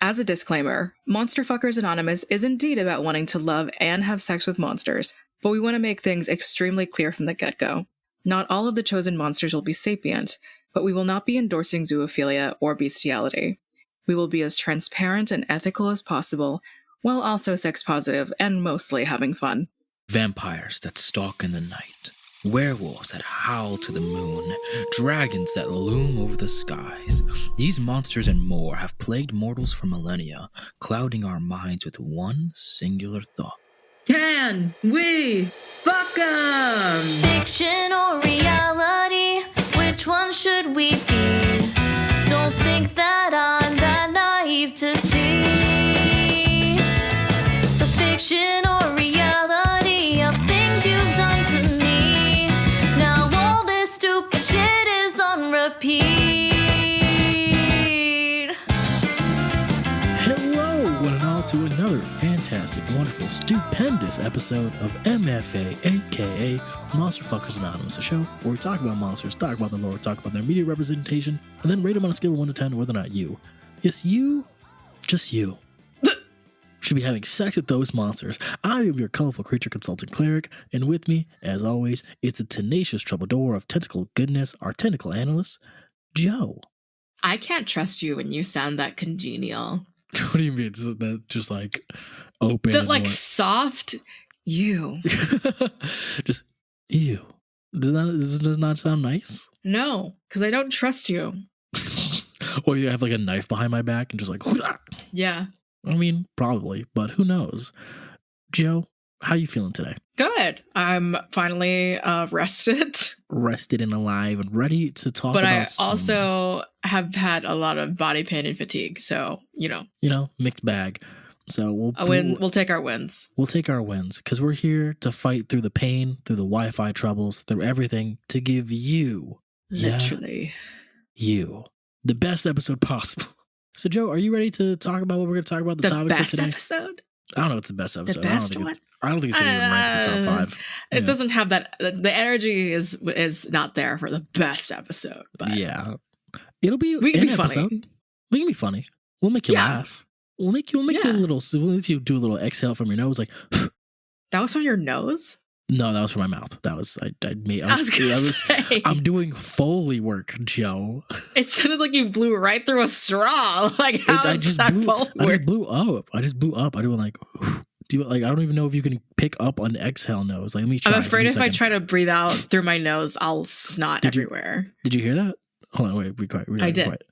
As a disclaimer, Monster Fuckers Anonymous is indeed about wanting to love and have sex with monsters, but we want to make things extremely clear from the get-go. Not all of the chosen monsters will be sapient, but we will not be endorsing zoophilia or bestiality. We will be as transparent and ethical as possible, while also sex positive and mostly having fun. Vampires that stalk in the night, werewolves that howl to the moon, dragons that loom over the skies. These monsters and more have plagued mortals for millennia, clouding our minds with one singular thought. Can we fuck 'em? Fiction or reality, which one should we be? Don't think that I'm that naive to see the fiction or reality of things you've done to me. Now all this stupid shit is on repeat. Hello, one and all, to another fantastic, wonderful, stupendous episode of MFA, aka Monster Fuckers Anonymous, a show where we talk about monsters, talk about the lore, talk about their media representation, and then rate them on a scale of 1 to 10 whether or not you, yes, you, just you, should be having sex with those monsters. I am your colorful creature consultant cleric, and with me, as always, is the tenacious troubadour of tentacle goodness, our tentacle analyst, Joe. I can't trust you when you sound that congenial. What do you mean? Is that just like open? That like soft you. Just ew. Does not sound nice? No, because I don't trust you. Or you have like a knife behind my back and just like, Hoo-ah! Yeah. I mean, probably, but who knows? Joe, how you feeling today? Good. I'm finally rested. Rested and alive and ready to talk but about I also have had a lot of body pain and fatigue, so mixed bag. So we'll take our wins. We'll take our wins because we're here to fight through the pain, through the Wi-Fi troubles, through everything to give you, literally, you the best episode possible. So, Joe, are you ready to talk about what we're going to talk about? The topic for today. Episode? I don't know. It's the best episode. The best one. I don't think it's even ranked in the top 5. It doesn't have that. The energy is not there for the best episode. But yeah, it'll be. We can be episode. funny. We can be funny. We'll make you laugh. We'll make you a little. We'll let you do a little exhale from your nose, like. That was from your nose? No, that was from my mouth. That was I was gonna say. I'm doing Foley work, Joe. It sounded like you blew right through a straw. Like how I just blew up. I do like. I don't even know if you can pick up an exhale nose. Like, let me try. I'm afraid if I try to breathe out through my nose, I'll snot everywhere. Did you hear that? Hold on, wait. Be quiet. I did. Quiet.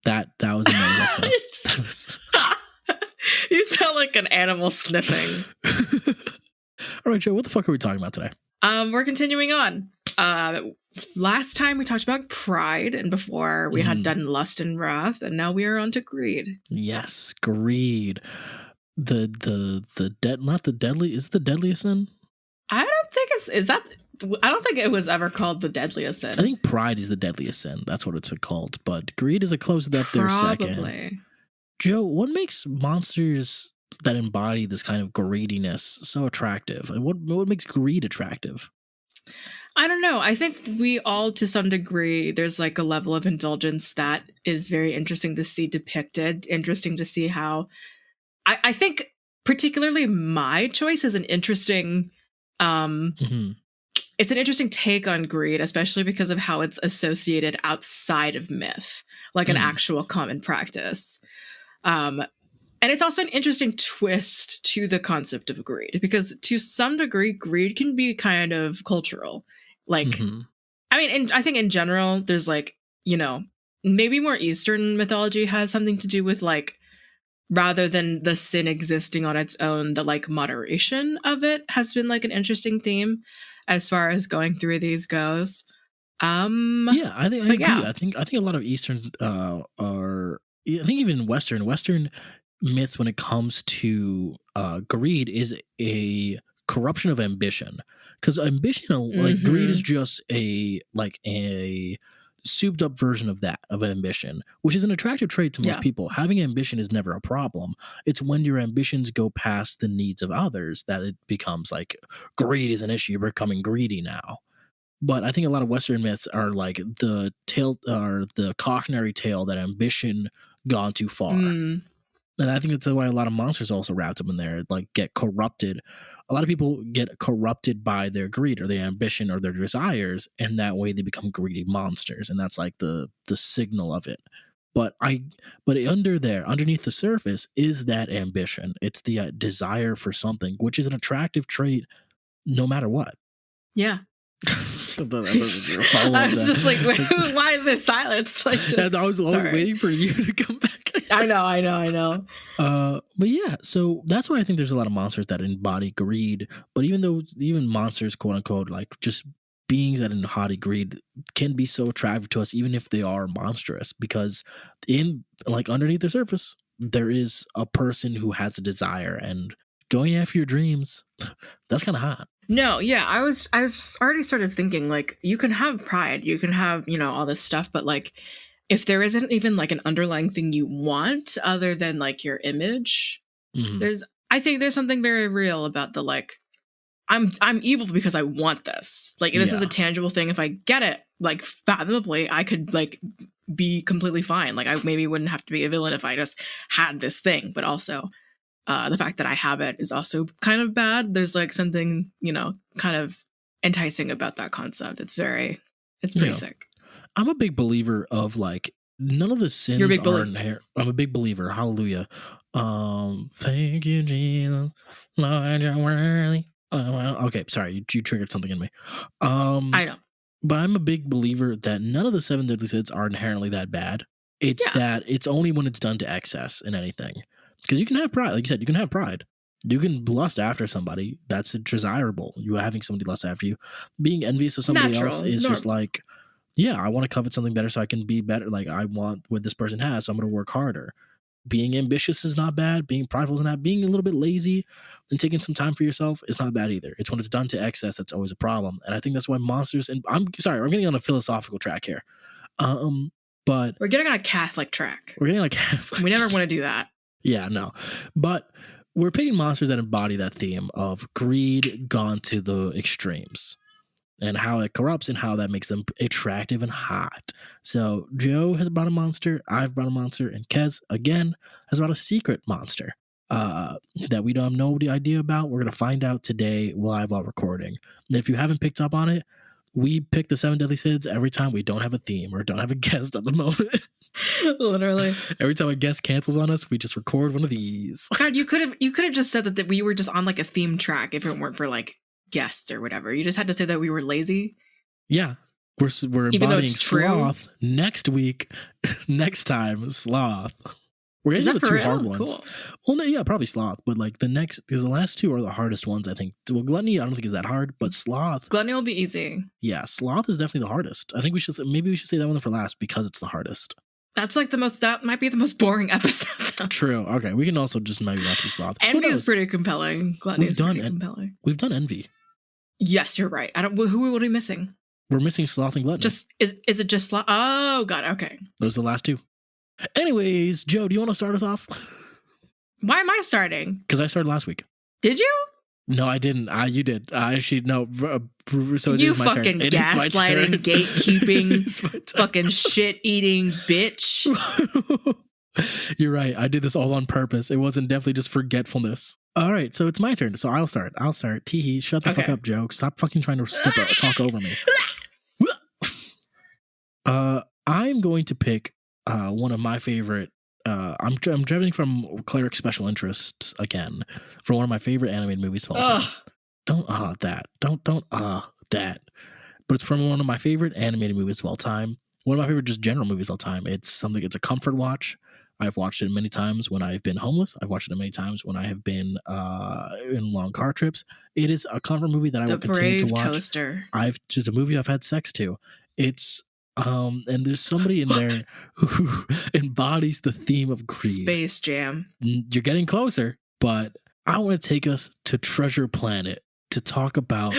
That was a nose exhale. You sound like an animal sniffing. All right, Joe, what the fuck are we talking about today? We're continuing on. Last time we talked about pride, and before we had done lust and wrath, and now we are on to greed. Yes, greed. Not the deadly. Is it the deadliest sin? I don't think I don't think it was ever called the deadliest sin. I think pride is the deadliest sin. That's what it's been called. But greed is a close up there second. Joe, what makes monsters that embody this kind of greediness so attractive? And what makes greed attractive? I don't know. I think we all, to some degree, there's like a level of indulgence that is very interesting to see depicted. Interesting to see how. I think particularly my choice is an interesting. It's an interesting take on greed, especially because of how it's associated outside of myth, like an actual common practice. And it's also an interesting twist to the concept of greed, because to some degree, greed can be kind of cultural. Like, I mean, I think in general, there's like, maybe more Eastern mythology has something to do with like, rather than the sin existing on its own, the like moderation of it has been like an interesting theme as far as going through these goes. I agree. Yeah. I think a lot of Eastern I think even Western myths when it comes to greed is a corruption of ambition, because ambition, like greed, is just a souped up version of ambition, which is an attractive trait to most people. Having ambition is never a problem. It's when your ambitions go past the needs of others that it becomes like greed is an issue. You're becoming greedy now. But I think a lot of Western myths are like the cautionary tale that ambition gone too far. And I think that's why a lot of monsters also wrapped up in there, like get corrupted. A lot of people get corrupted by their greed or their ambition or their desires, and that way they become greedy monsters. And that's like the signal of it. But underneath the surface is that ambition. It's the desire for something, which is an attractive trait no matter what. Yeah. I was just like, why is there silence? Like, just, I was waiting for you to come back. I know. But yeah, so that's why I think there's a lot of monsters that embody greed. But even monsters, quote unquote, like just beings that embody greed can be so attractive to us, even if they are monstrous, because underneath the surface, there is a person who has a desire, and going after your dreams, that's kind of hot. No, yeah, I was already sort of thinking, like, you can have pride, you can have, all this stuff, but like, if there isn't even like an underlying thing you want other than like your image, I think there's something very real about the like, I'm evil because I want this. Like, this is a tangible thing. If I get it, like, fathomably, I could like be completely fine. Like, I maybe wouldn't have to be a villain if I just had this thing, but also the fact that I have it is also kind of bad. There's like something, kind of enticing about that concept. It's pretty sick. I'm a big believer of like, none of the sins are inherent. I'm a big believer. Hallelujah. Thank you, Jesus. Lord, you're worthy. Okay, sorry, you triggered something in me. I know. But I'm a big believer that none of the 7 deadly sins are inherently that bad. It's that it's only when it's done to excess in anything. Because you can have pride. Like you said, you can have pride. You can lust after somebody. That's desirable. You having somebody lust after you. Being envious of somebody else is just like, yeah, I want to covet something better so I can be better. Like, I want what this person has, so I'm going to work harder. Being ambitious is not bad. Being prideful is not. Being a little bit lazy and taking some time for yourself is not bad either. It's when it's done to excess that's always a problem. And I think that's why monsters, and I'm sorry, we're getting on a philosophical track here. But we're getting on a Catholic track. We're getting on a Catholic. We never want to do that. Yeah, no. But we're picking monsters that embody that theme of greed gone to the extremes and how it corrupts and how that makes them attractive and hot. So Joe has brought a monster, I've brought a monster, and Kez, again, has brought a secret monster that we don't have no idea about. We're going to find out today live while recording. And if you haven't picked up on it, we pick the 7 deadly sins every time we don't have a theme or don't have a guest at the moment. Literally. Every time a guest cancels on us, we just record one of these. God, you could have just said that we were just on like a theme track if it weren't for like guests or whatever. You just had to say that we were lazy. Yeah. We're embodying sloth next week. Next time, sloth. We're into the 2 hard ones. Cool. Well, no, yeah, probably sloth, but like because the last 2 are the hardest ones, I think. Well, gluttony, I don't think is that hard, but sloth. Gluttony will be easy. Yeah, sloth is definitely the hardest. I think we should say that one for last because it's the hardest. That's like that might be the most boring episode. True. Okay, we can also just maybe not do sloth. Envy is pretty compelling. Gluttony is pretty compelling. We've done envy. Yes, you're right. Who are we missing? We're missing sloth and gluttony. Is it just sloth? Oh God. Okay. Those are the last 2. Anyways, Joe, do you want to start us off? Why am I starting? Because I started last week. Did you? No, I didn't. You did. Actually, no. So you fucking gaslighting, gatekeeping, fucking shit-eating bitch. You're right. I did this all on purpose. It wasn't definitely just forgetfulness. All right, so it's my turn. So I'll start. Teehee, shut the fuck up, Joe. Stop fucking trying to talk over me. I'm going to pick one of my favorite. I'm driving from Cleric Special Interest again for one of my favorite animated movies of all time. Don't that. Don't that. But it's from one of my favorite animated movies of all time. One of my favorite just general movies of all time. It's a comfort watch. I've watched it many times when I've been homeless. I've watched it many times when I have been in long car trips. It is a comfort movie that I will continue to watch. Toaster. It's a movie I've had sex to. It's and there's somebody in there who embodies the theme of greed. Space Jam. You're getting closer, but I want to take us to Treasure Planet to talk about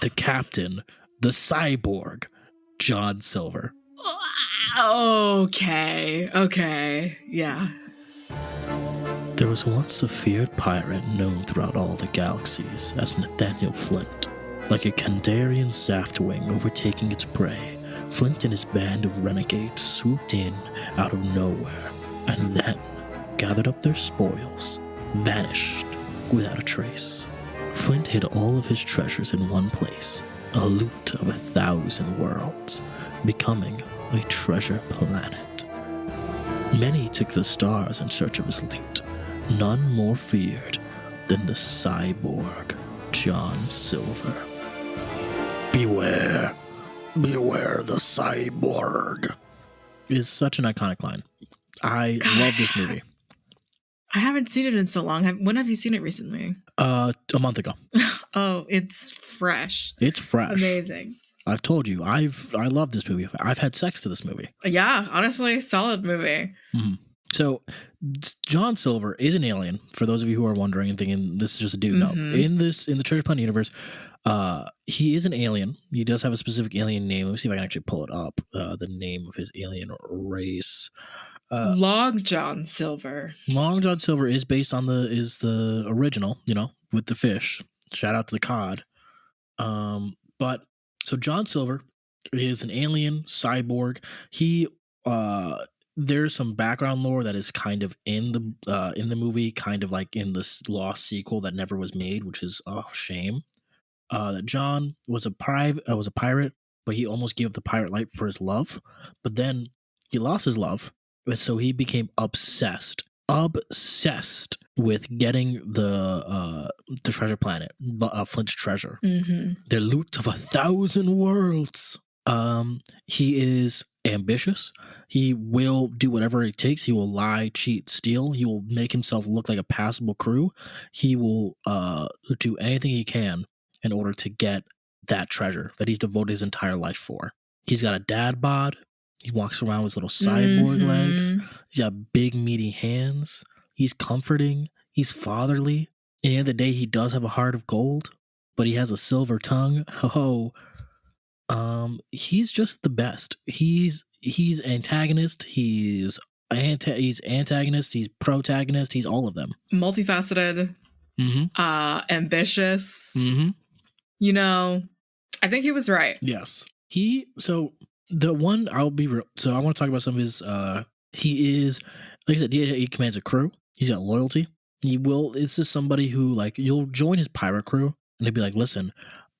the captain, the cyborg, John Silver. Okay, yeah. There was once a feared pirate known throughout all the galaxies as Nathaniel Flint. Like a Kandarian Saftwing overtaking its prey, Flint and his band of renegades swooped in out of nowhere. gathered up their spoils, vanished without a trace. Flint hid all of his treasures in one place, a loot of 1,000 worlds, becoming a treasure planet. Many took the stars in search of his loot, none more feared than the cyborg John Silver. Beware, beware the cyborg, is such an iconic line. I love this movie. I haven't seen it in so long. When have you seen it recently? A month ago. Oh, it's fresh. It's fresh. Amazing. I've told you, I love this movie. I've had sex to this movie. Yeah, honestly, solid movie. Mm-hmm. So, John Silver is an alien. For those of you who are wondering and thinking this is just a dude, no. In the Treasure Planet universe, he is an alien. He does have a specific alien name. Let me see if I can actually pull it up. The name of his alien race. Long John Silver. Long John Silver is based on the original, with the fish. Shout out to the cod. But so John Silver is an alien cyborg. He there's some background lore that is kind of in the movie, kind of like in this lost sequel that never was made, which is a shame. That John was a pirate, but he almost gave up the pirate life for his love. But then he lost his love, so he became obsessed with getting the treasure planet, Flint's treasure, the loot of 1,000 worlds. He is ambitious. He will do whatever it takes. He will lie, cheat, steal. He will make himself look like a passable crew. He will do anything he can in order to get that treasure that he's devoted his entire life for. He's got a dad bod. He walks around with little cyborg legs. He's got big meaty hands. He's comforting. He's fatherly. At the end of the day, he does have a heart of gold, but he has a silver tongue. He's just the best. He's antagonist. He's antagonist. He's protagonist. He's all of them. Multifaceted. Ambitious. I think he was right. Yes. The one I want to talk about some of his. He is, like I said, he commands a crew. He's got loyalty. It's just somebody who, you'll join his pirate crew and they'd be like, listen,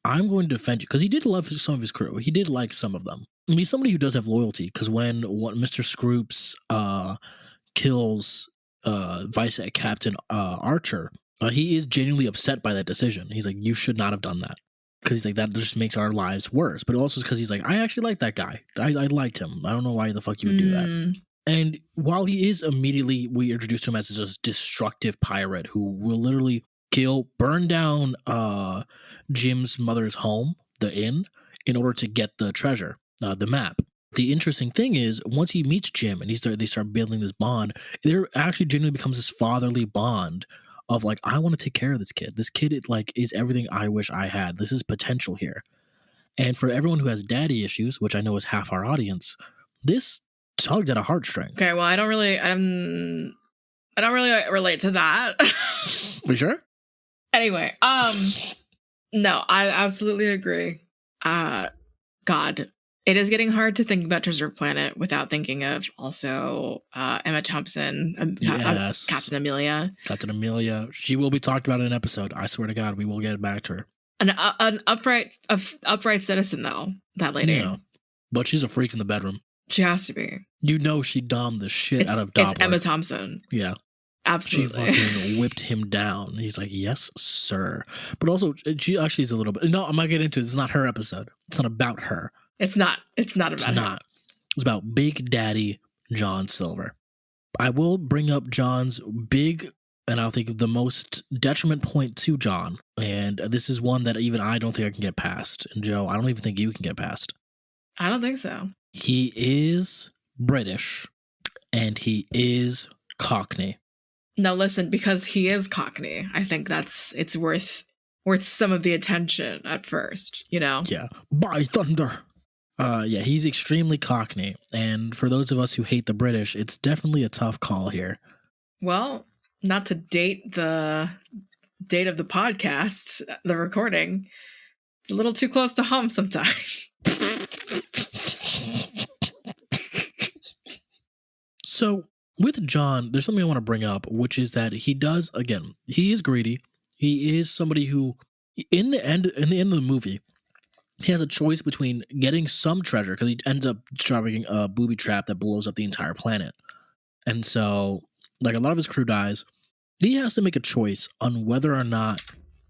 I'm going to defend you. Because he did love some of his crew. He did like some of them. And he's somebody who does have loyalty. Because when Mr. Scroops kills Vice Captain Archer, he is genuinely upset by that decision. He's like, you should not have done that. Because he's like, that just makes our lives worse. But also because he's like, I actually like that guy. I liked him. I don't know why the fuck you would do that. And while he is immediately, we introduce him as this destructive pirate who will literally burn down Jim's mother's home, the inn, in order to get the treasure, the map. The interesting thing is, once he meets Jim and they start building this bond, there actually genuinely becomes this fatherly bond of I want to take care of this kid. This kid is everything I wish I had. This is potential here. And for everyone who has daddy issues, which I know is half our audience, this tugged at a heartstring. Okay, well, I don't really relate to that. You sure? Anyway, no, I absolutely agree. God, it is getting hard to think about Treasure Planet without thinking of also Emma Thompson, yes. Captain Amelia. Captain Amelia. She will be talked about in an episode. I swear to God, we will get back to her. An upright citizen, though, that lady. Yeah. But she's a freak in the bedroom. She has to be. She domed the shit out of Doppler. It's Emma Thompson. Yeah. Absolutely. She fucking whipped him down. He's like, yes, sir. But also, she actually is a little bit... No, I'm not getting into it. It's not her episode. It's not about her. It's not about her. It's about Big Daddy John Silver. I will bring up John's big, and I'll think the most detriment point to John. And this is one that even I don't think I can get past. And Joe, I don't even think you can get past. I don't think so. He is British, and he is Cockney. Now listen, because he is Cockney, I think it's worth some of the attention at first, Yeah. By thunder. He's extremely Cockney. And for those of us who hate the British, it's definitely a tough call here. Well, not to date the date of the podcast, the recording, it's a little too close to home sometimes. So with John, there's something I want to bring up, which is that he is greedy. He is somebody who, in the end of the movie, he has a choice between getting some treasure, because he ends up driving a booby trap that blows up the entire planet. And so, like, a lot of his crew dies. He has to make a choice on whether or not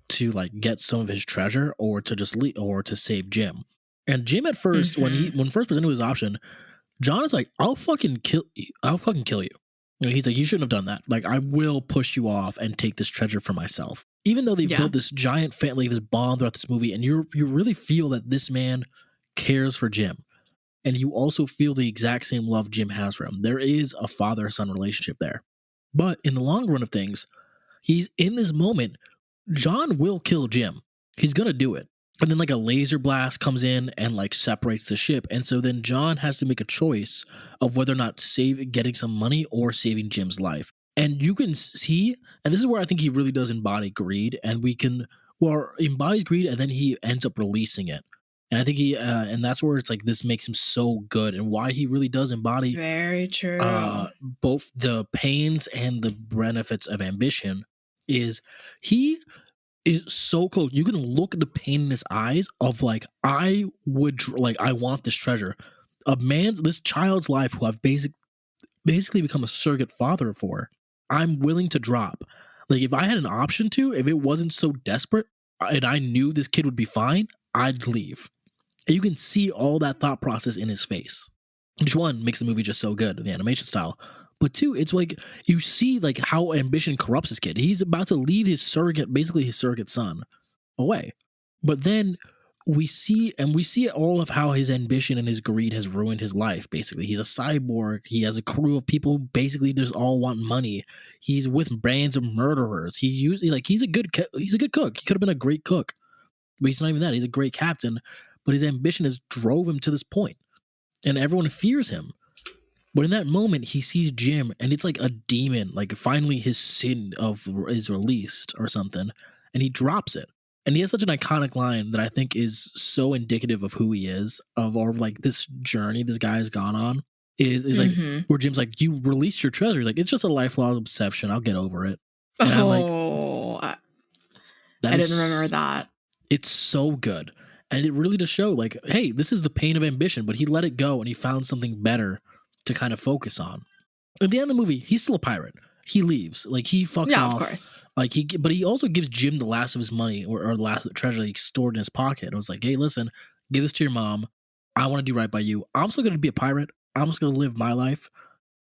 to, like, get some of his treasure or to just or to save Jim. And Jim at first, when first presented with his option, John is like, I'll fucking kill you. And he's like, you shouldn't have done that. Like, I will push you off and take this treasure for myself. Even though they've built this giant family, this bond throughout this movie, and you really feel that this man cares for Jim. And you also feel the exact same love Jim has for him. There is a father-son relationship there. But in the long run of things, he's in this moment, John will kill Jim. He's going to do it. And then like a laser blast comes in and like separates the ship. And so then John has to make a choice of whether or not getting some money or saving Jim's life. And you can see, and this is where I think he really does embody greed, and embodies greed, and then he ends up releasing it. And I think and that's where it's like, this makes him so good, and why he really does embody very true both the pains and the benefits of ambition. Is he is so close. You can look at the pain in his eyes of like, I want this treasure. This child's life who I've basically become a surrogate father for, I'm willing to drop. Like, if I had an option to, if it wasn't so desperate and I knew this kid would be fine, I'd leave. And you can see all that thought process in his face. Which, one, makes the movie just so good, the animation style. But two, it's like, you see like how ambition corrupts this kid. He's about to leave his surrogate son away. But then we see all of how his ambition and his greed has ruined his life. Basically, he's a cyborg. He has a crew of people who basically just all want money. He's with bands of murderers. He's a good cook. He could have been a great cook, but he's not even that. He's a great captain. But his ambition has drove him to this point, and everyone fears him. But in that moment, he sees Jim, and it's like a demon. Like, finally, his sin is released or something, and he drops it. And he has such an iconic line that I think is so indicative of who he is, or like this journey this guy has gone on. Is like where Jim's like, "You released your treasure." He's like, "It's just a lifelong obsession. I'll get over it." And I didn't remember that. It's so good, and it really does show like, hey, this is the pain of ambition, but he let it go and he found something better to kind of focus on. At the end of the movie, he's still a pirate. He leaves. Like, he fucks off. Of course. Like, but he also gives Jim the last of his money or the last of the treasure that he stored in his pocket. And was like, hey, listen, give this to your mom. I want to do right by you. I'm still going to be a pirate. I'm just going to live my life,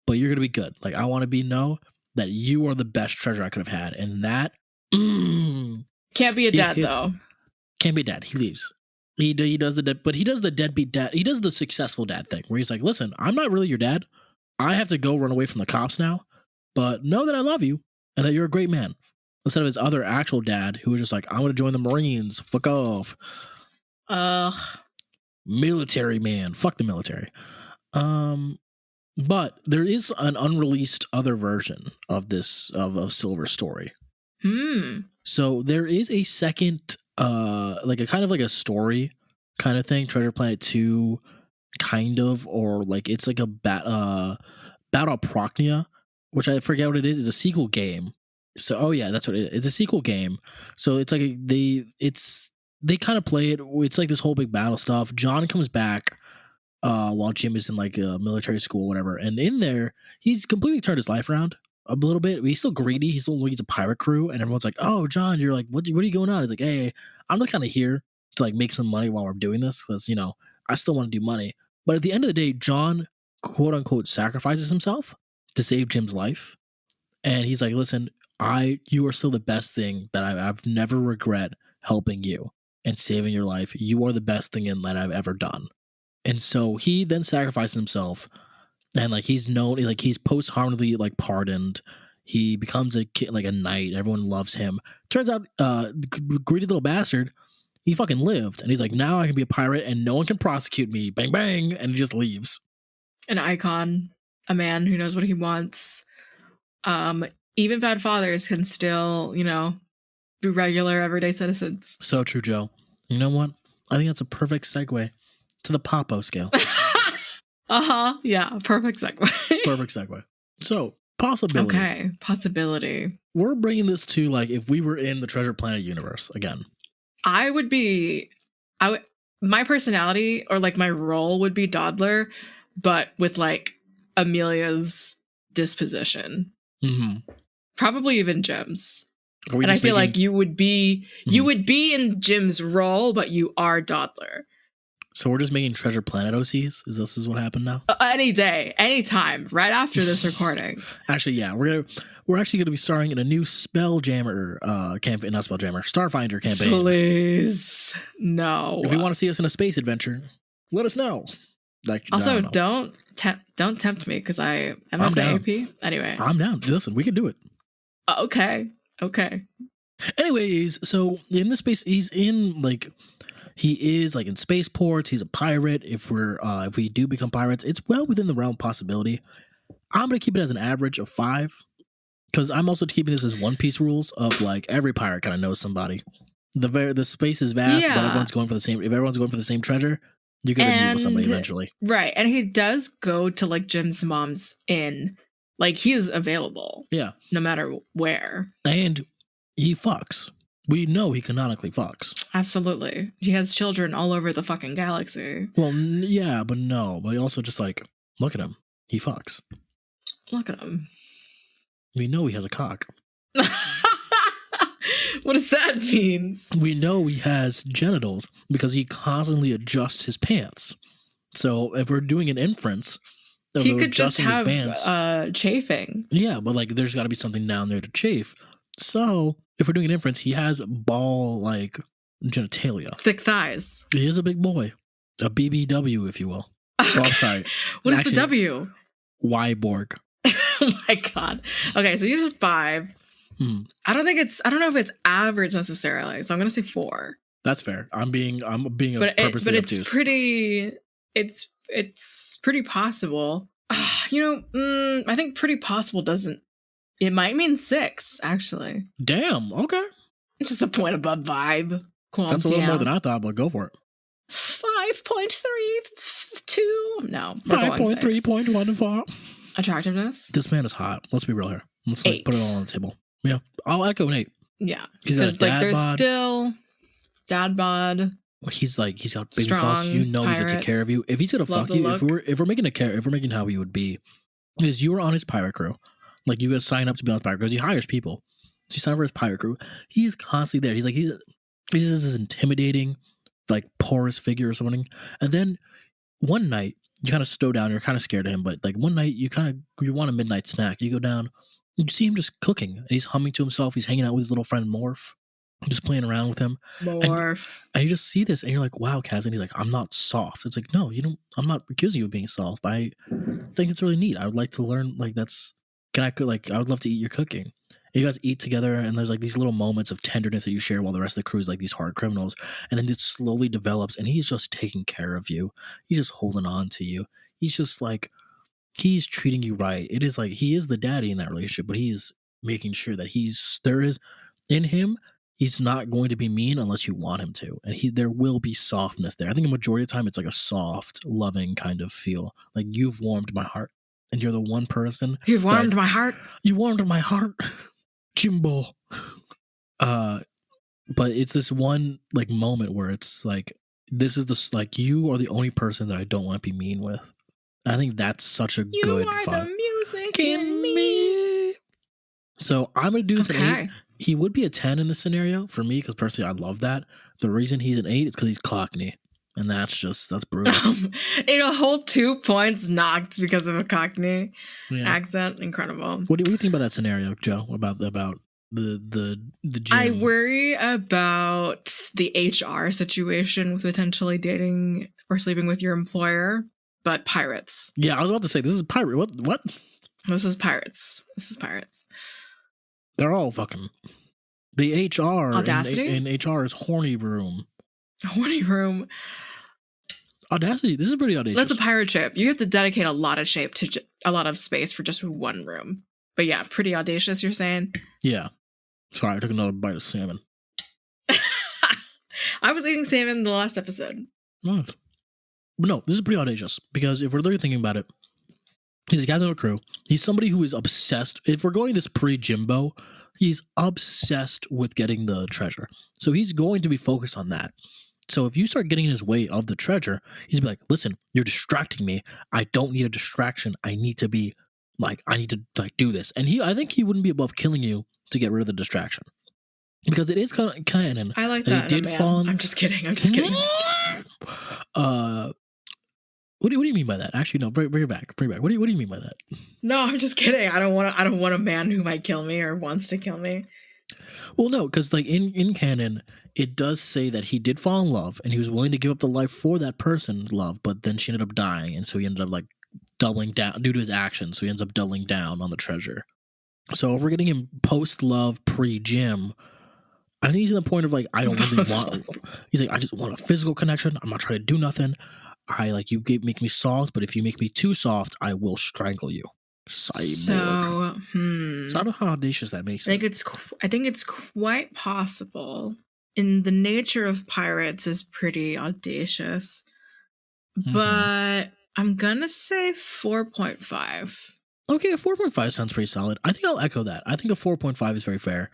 but you're going to be good. Like, I want to know that you are the best treasure I could have had. And that can't be a dad though. Can't be a dad. He leaves. He does the but he does the deadbeat dad. He does the successful dad thing where he's like, listen, I'm not really your dad. I have to go run away from the cops now, but know that I love you and that you're a great man. Instead of his other actual dad who was just like, I'm going to join the Marines. Fuck off. Military man. Fuck the military. But there is an unreleased other version of this, of Silver's story. So there is a second, like a kind of like a story kind of thing, Treasure Planet 2, kind of, or like it's like a Battle Procnia, which I forget what it is. It's a sequel game. So, oh yeah, that's what it is. It's a sequel game. So it's like they kind of play it. It's like this whole big battle stuff. John comes back while Jim is in like a military school, whatever. And in there, he's completely turned his life around a little bit. He's still greedy. He still leads a pirate crew, and everyone's like, "Oh, John, you're like, what are you going on?" He's like, "Hey, I'm just kind of here to like make some money while we're doing this, because I still want to do money." But at the end of the day, John, quote unquote, sacrifices himself to save Jim's life, and he's like, "Listen, you are still the best thing that I've never regret helping you and saving your life. You are the best thing that I've ever done." And so he then sacrifices himself. And like he's post-harmony like pardoned. He becomes a knight. Everyone loves him. Turns out, greedy little bastard, he fucking lived. And he's like, now I can be a pirate and no one can prosecute me. Bang, bang. And he just leaves. An icon, a man who knows what he wants. Even bad fathers can still, be regular everyday citizens. So true, Joe. You know what? I think that's a perfect segue to the Popo scale. Yeah, perfect segue. Perfect segue. So, possibility. Okay, possibility. We're bringing this to, like, if we were in the Treasure Planet universe again. My personality or like my role would be Dawdler, but with like Amelia's disposition. Mm-hmm. Probably even Jim's. And I feel like you would be in Jim's role, but you are Dawdler. So we're just making Treasure Planet OCs? Is this what happened now? Any day, anytime, right after this recording. Actually, yeah, we're actually gonna be starring in a new Spelljammer campaign, not Spelljammer, Starfinder campaign. Please, no. If you want to see us in a space adventure, let us know. Like, also, don't tempt me because I am MFA AP. Anyway, I'm down. Listen, we can do it. Okay. Anyways, so in this space, he is like in spaceports. He's a pirate. If we do become pirates, it's well within the realm of possibility. I'm gonna keep it as an average of 5 because I'm also keeping this as One Piece rules of like every pirate kind of knows somebody. The space is vast, but everyone's going for the same. If everyone's going for the same treasure, you're gonna meet with somebody eventually, right? And he does go to like Jim's mom's inn. Like he is available, no matter where, and he fucks. We know he canonically fucks. Absolutely. He has children all over the fucking galaxy. Well, yeah, but he also just like, look at him. He fucks. Look at him. We know he has a cock. What does that mean? We know he has genitals because he constantly adjusts his pants. So if we're doing an inference, he could just have chafing. Yeah, but like there's got to be something down there to chafe. So if we're doing an inference, he has ball-like genitalia. Thick thighs. He is a big boy. A BBW, if you will. Okay. Oh, I'm sorry. What is the W? Wyborg. Oh my God. Okay, so these are 5. I don't know if it's average necessarily, so I'm gonna say 4. That's fair. I'm being purposely obtuse. But it's pretty possible. I think pretty possible doesn't. It might mean 6, actually. Damn. Okay. Just a point above vibe. That's a little more than I thought, but go for it. 5.32. No. 5.3.14. Attractiveness. This man is hot. Let's be real here. Let's like, put it all on the table. Yeah. I'll echo an 8. Yeah. Because like there's bod. Still dad bod. He's got baby claws. You know he's gonna take care of you. If he's gonna fuck you, if we're making how he would be, is you were on his pirate crew. Like you gotta sign up to be on his pirate crew because he hires people. So you sign up for his pirate crew. He's constantly there. He's just this intimidating, like porous figure or something. And then one night you kind of stow down. You're kind of scared of him, but like one night you want a midnight snack. You go down. You see him just cooking, and he's humming to himself. He's hanging out with his little friend Morph, just playing around with him. Morph. And you just see this, and you're like, "Wow, Captain." He's like, "I'm not soft." It's like, no, you don't. I'm not accusing you of being soft, but I think it's really neat. I would like to learn. Like I would love to eat your cooking. And you guys eat together, and there's like these little moments of tenderness that you share while the rest of the crew is like these hard criminals, and then it slowly develops, and he's just taking care of you. He's just holding on to you. He's just like. He's treating you right. It is like he is the daddy in that relationship, but he is making sure that there is in him. He's not going to be mean unless you want him to, and there will be softness there. I think a majority of the time it's like a soft, loving kind of feel. Like you've warmed my heart, and you're the one person. You've warmed my heart. You warmed my heart, Jimbo. But it's this one like moment where it's like this is like you are the only person that I don't want to be mean with. I think that's such a good fun. The music in me. So I'm going to do this an 8. He would be a 10 in this scenario for me because personally I love that. The reason he's an 8 is because he's Cockney. And that's brutal. A whole 2 points knocked because of a Cockney accent. Incredible. What do you think about that scenario, Joe? About the gym? I worry about the HR situation with potentially dating or sleeping with your employer. But pirates. Yeah, I was about to say, this is pirate. What? This is pirates. They're all fucking... The HR... Audacity? In HR's horny room. Horny room. Audacity. This is pretty audacious. That's a pirate ship. You have to dedicate a lot of a lot of space for just one room. But yeah, pretty audacious, you're saying? Yeah. Sorry, I took another bite of salmon. I was eating salmon the last episode. Nice. But no, this is pretty audacious because if we're really thinking about it, He's a captain of a crew. He's somebody who is obsessed. If we're going this pre-Jimbo, he's obsessed with getting the treasure. So he's going to be focused on that. So if you start getting in his way of the treasure, he's be like, listen, you're distracting me. I don't need a distraction. I need to do this. And I think he wouldn't be above killing you to get rid of the distraction. Because it is kind of canon. I like that. He did fall. I'm just kidding. I'm just kidding. What do you mean by that? Actually, no. Bring it back. What do you mean by that? No, I'm just kidding. I don't want a man who might kill me or wants to kill me. Well, no, because like in canon, it does say that he did fall in love and he was willing to give up the life for that person's love, but then she ended up dying, and so he ended up like doubling down due to his actions. So he ends up doubling down on the treasure. So if we're getting him post-love, pre-Jim, I think he's in the point of like, I don't really want. He's like, I just want a physical connection. I'm not trying to do nothing. I like you make me soft, but if you make me too soft, I will strangle you. Cyborg. So I don't know how audacious that makes it. I think it's quite possible. And the nature of pirates is pretty audacious. But I'm gonna say 4.5. Okay, a 4.5 sounds pretty solid. I think I'll echo that. I think a 4.5 is very fair.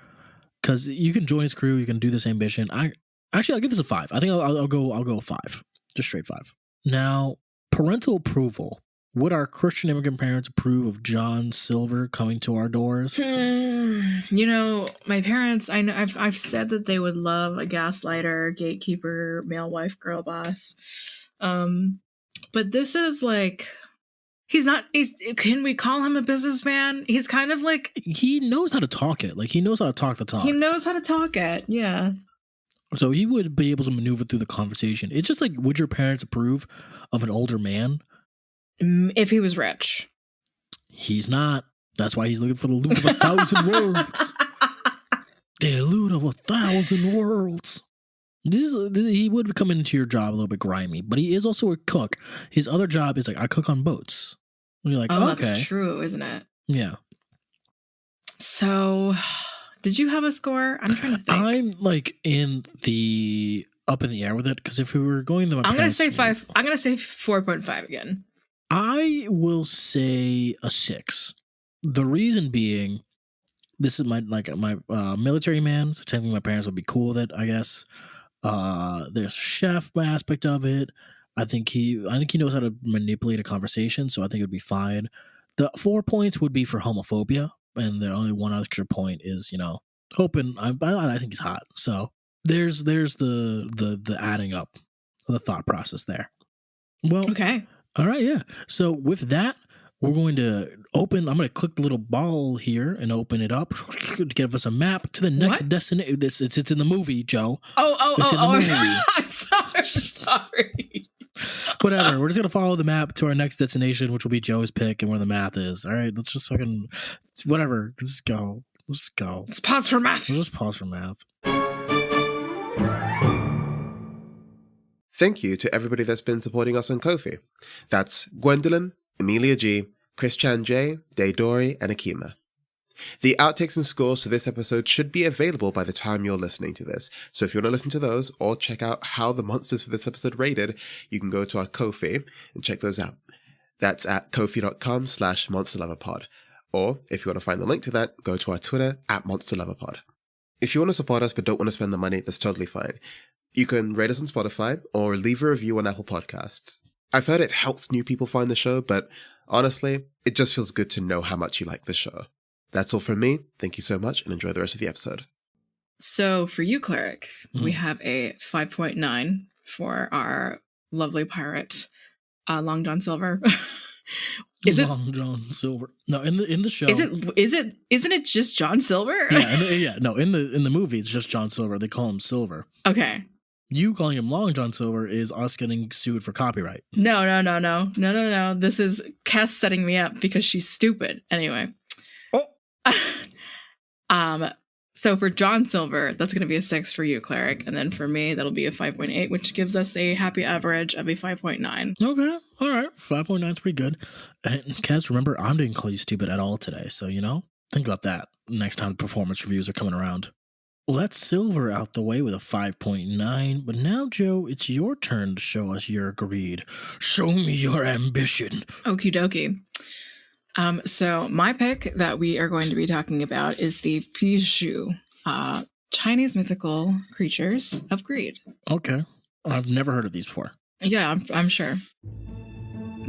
Because you can join his crew, you can do this ambition. I'll give this a 5. I think I'll go a 5. Just straight 5. Now, parental approval. Would our Christian immigrant parents approve of John Silver coming to our doors? You know, my parents, I know I've said that they would love a gaslighter, gatekeeper, male wife, girl boss. But this is like, can we call him a businessman? He's kind of like, he knows how to talk it. Like, he knows how to talk the talk. He knows how to talk it. Yeah. So he would be able to maneuver through the conversation. It's just like, would your parents approve of an older man? If he was rich. He's not. That's why he's looking for the loot of 1,000 worlds. The loot of 1,000 worlds. He would come into your job a little bit grimy, but he is also a cook. His other job is like, I cook on boats. And you're like, okay. That's true, isn't it? Yeah. So, did you have a score? I'm trying to think. I'm like up in the air with it, because if we were going to I'm going to say 5. I'm going to say 4.5 again. I will say a 6. The reason being, this is my military man, so technically my parents would be cool with it, I guess. There's a chef aspect of it. I think he knows how to manipulate a conversation, so I think it would be fine. The 4 points would be for homophobia, and the only one extra point is, hoping. I think he's hot. So there's the adding up of the thought process there. Well, okay. All right, yeah. So with that, we're going to I'm going to click the little ball here and open it up to give us a map to the next destination. It's in the movie, Joe. It's in the movie. I'm sorry. Whatever. We're just going to follow the map to our next destination, which will be Joe's pick and where the math is. All right, let's just fucking, whatever. Let's go. Let's pause for math. We'll just pause for math. Thank you to everybody that's been supporting us on Ko-fi. That's Gwendolyn, Amelia G, Christian J, Daydori, and Akima. The outtakes and scores to this episode should be available by the time you're listening to this. So if you want to listen to those or check out how the monsters for this episode rated, you can go to our Ko-fi and check those out. That's at kofi.com/monsterloverpod. Or if you want to find the link to that, go to our Twitter at monsterloverpod. If you want to support us but don't want to spend the money, that's totally fine. You can rate us on Spotify or leave a review on Apple Podcasts. I've heard it helps new people find the show, but honestly, it just feels good to know how much you like the show. That's all from me. Thank you so much and enjoy the rest of the episode. So for you, Cleric, we have a 5.9 for our lovely pirate, Long John Silver. Long John Silver? No, in the show. Isn't it just John Silver? Yeah. No, in the movie, it's just John Silver. They call him Silver. Okay. You calling him Long John Silver is us getting sued for copyright. No. This is Cass setting me up because she's stupid. Anyway. So for John Silver, that's going to be a 6 for you, Cleric. And then for me, that'll be a 5.8, which gives us a happy average of a 5.9. Okay. All right. 5.9 is pretty good. And Kaz, remember, I didn't call you stupid at all today. So, think about that next time the performance reviews are coming around. Let's Silver out the way with a 5.9. But now, Joe, it's your turn to show us your greed. Show me your ambition. Okie dokie. So my pick that we are going to be talking about is the Pixiu, Chinese mythical creatures of greed. Okay. I've never heard of these before. Yeah, I'm sure.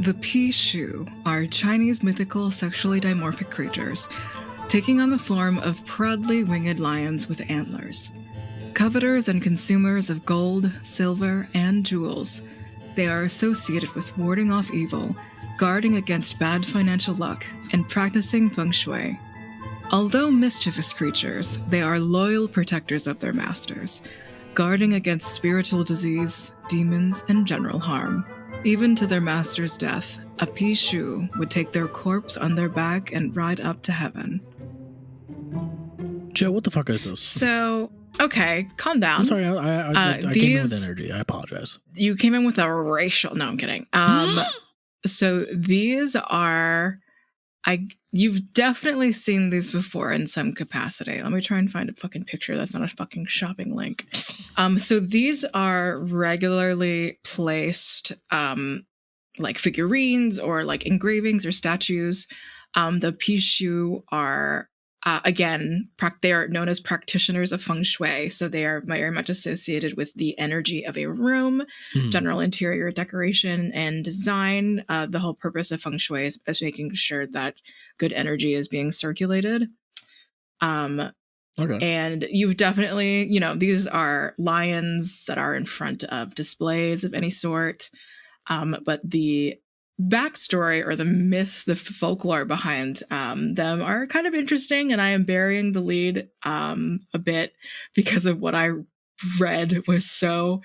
The Pixiu are Chinese mythical sexually dimorphic creatures, taking on the form of proudly winged lions with antlers. Coveters and consumers of gold, silver, and jewels, they are associated with warding off evil, guarding against bad financial luck, and practicing feng shui. Although mischievous creatures, they are loyal protectors of their masters, guarding against spiritual disease, demons, and general harm. Even to their master's death, a Pixiu would take their corpse on their back and ride up to heaven. Joe, what the fuck is this? So, okay, calm down. I'm sorry, I came in with energy. I apologize. You came in with a racial... No, I'm kidding. So these are... You've definitely seen these before in some capacity. Let me try and find a fucking picture that's not a fucking shopping link. So these are regularly placed like figurines or like engravings or statues. The Pixiu are again, they are known as practitioners of feng shui, so they are very much associated with the energy of a room, general interior decoration and design. The whole purpose of feng shui is making sure that good energy is being circulated. Okay. And you've definitely, these are lions that are in front of displays of any sort. But the backstory or the myth, the folklore behind them are kind of interesting, and I am burying the lead a bit because of what I read was so,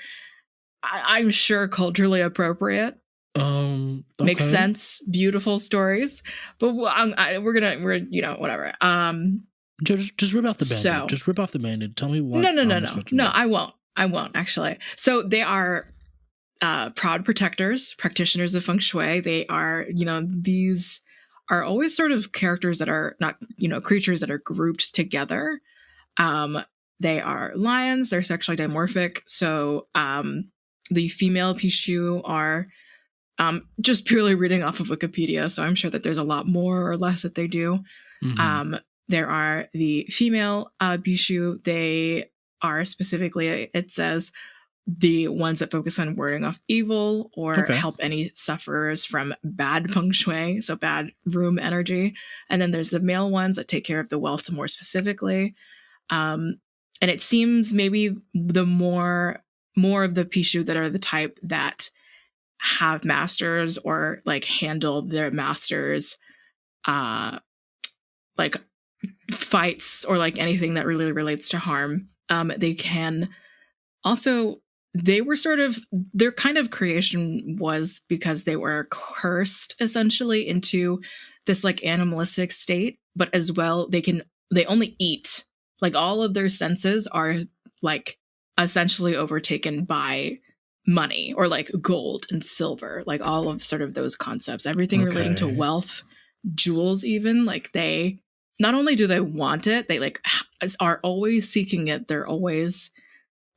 I'm sure, culturally appropriate. Okay. Makes sense. Beautiful stories, but we're whatever. Just rip off the band-aid. So, just rip off the band-aid. Tell me what. No. I won't actually. So they are proud practitioners of feng shui. They are, these are always sort of characters that are not, creatures that are grouped together. They are lions. They're sexually dimorphic. So the female Pixiu are just purely reading off of Wikipedia. So I'm sure that there's a lot more or less that they do. There are the female Pixiu. They are specifically, it says, the ones that focus on warding off evil or help any sufferers from bad feng shui, so bad room energy. And then there's the male ones that take care of the wealth more specifically. And it seems maybe the more of the Pixiu that are the type that have masters or like handle their masters like fights or like anything that really relates to harm. They can also... They were their kind of creation was because they were cursed essentially into this like animalistic state, but as well, they only eat. Like all of their senses are like essentially overtaken by money or like gold and silver, like all of sort of those concepts, everything relating to wealth, jewels, even like they, not only do they want it, they like are always seeking it. They're always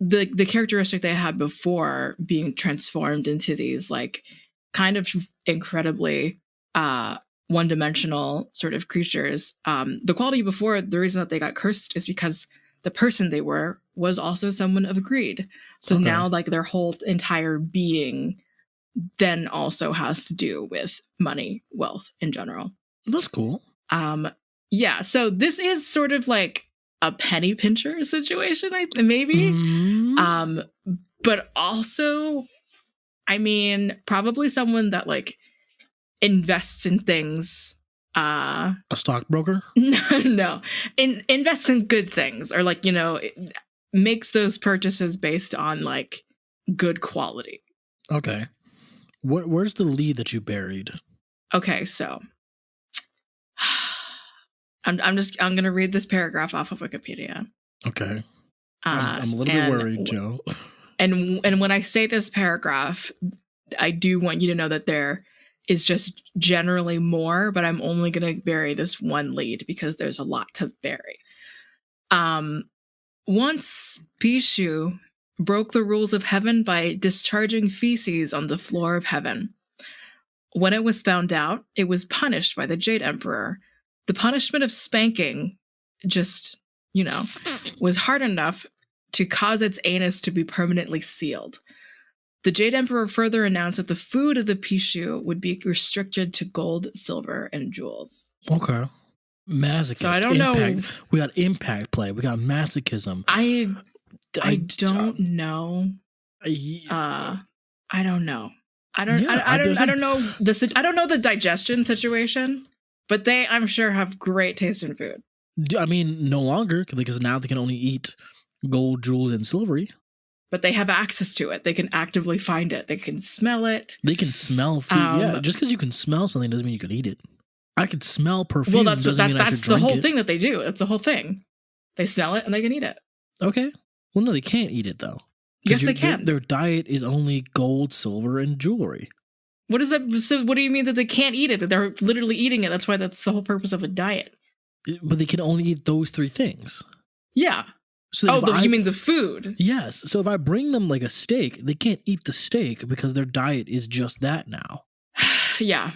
the characteristic they had before being transformed into these like kind of incredibly one-dimensional sort of creatures. The quality before, the reason that they got cursed is because the person they were was also someone of greed. So now like their whole entire being then also has to do with money, wealth in general. That's cool. Yeah, so this is sort of like a penny pincher situation, maybe. But also, I mean, probably someone that like invests in things. A stockbroker? No. Invests in good things or like, makes those purchases based on like good quality. Okay. Where's the lead that you buried? Okay, so I'm going to read this paragraph off of Wikipedia. Okay. I'm a little bit worried, Joe. And when I say this paragraph, I do want you to know that there is just generally more, but I'm only going to bury this one lead because there's a lot to bury. Once Pixiu broke the rules of heaven by discharging feces on the floor of heaven. When it was found out, it was punished by the Jade Emperor. The punishment of spanking just, was hard enough to cause its anus to be permanently sealed. The Jade Emperor further announced that the food of the Pixiu would be restricted to gold, silver, and jewels. Okay. Masochist. So I don't know. We got impact play. We got masochism. I don't know. I don't know. I don't know the digestion situation, but they, I'm sure, have great taste in food. I mean, no longer, because now they can only eat gold, jewels, and silvery. But they have access to it. They can actively find it. They can smell it. They can smell food. Yeah, just because you can smell something doesn't mean you can eat it. I could smell perfume. Well, that's the whole thing that they do. That's the whole thing. They smell it and they can eat it. Okay. Well, no, they can't eat it though. Yes, they can. Their diet is only gold, silver, and jewelry. What is that? So what do you mean that they can't eat it? That they're literally eating it? That's why that's the whole purpose of a diet. But they can only eat those three things. Yeah. So you mean the food? Yes. So if I bring them like a steak, they can't eat the steak because their diet is just that now. Yeah.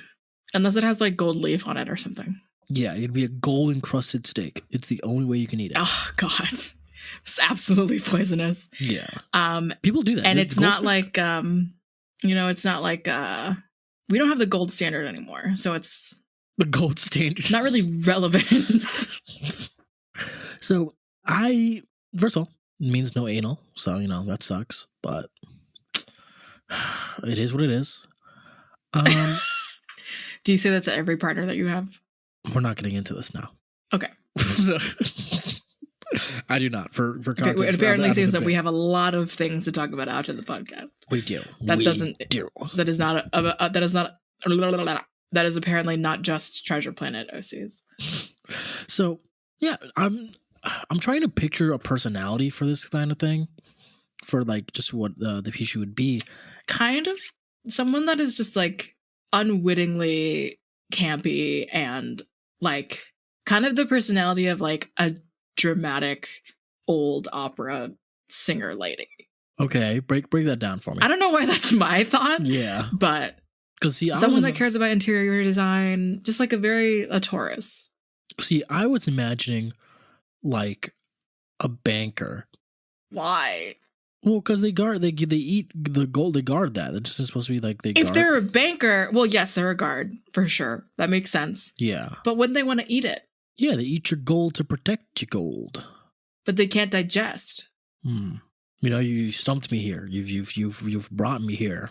Unless it has like gold leaf on it or something. Yeah, it'd be a gold encrusted steak. It's the only way you can eat it. Oh God. It's absolutely poisonous. Yeah. People do that. And it's not like it's not like we don't have the gold standard anymore. So it's the gold standard. Not really relevant. So first of all, it means no anal. So, that sucks. But it is what it is. Do you say that to every partner that you have? We're not getting into this now. Okay. I do not. For context. It apparently seems that we have a lot of things to talk about after the podcast. We do. That is apparently not just Treasure Planet OCs. So yeah, I'm trying to picture a personality for this kind of thing, for like just what the Pixiu would be. Kind of someone that is just like unwittingly campy and like kind of the personality of like a dramatic old opera singer lady. Okay, break that down for me. I don't know why that's my thought. Yeah, but because someone that cares about interior design, just like a Taurus. See, I was imagining like a banker. Why? Well, because they eat the gold. They guard that. It's just supposed to be like If they're a banker, well, yes, they're a guard for sure. That makes sense. Yeah, but wouldn't they want to eat it? Yeah, they eat your gold to protect your gold. But they can't digest. You stumped me here. You've brought me here.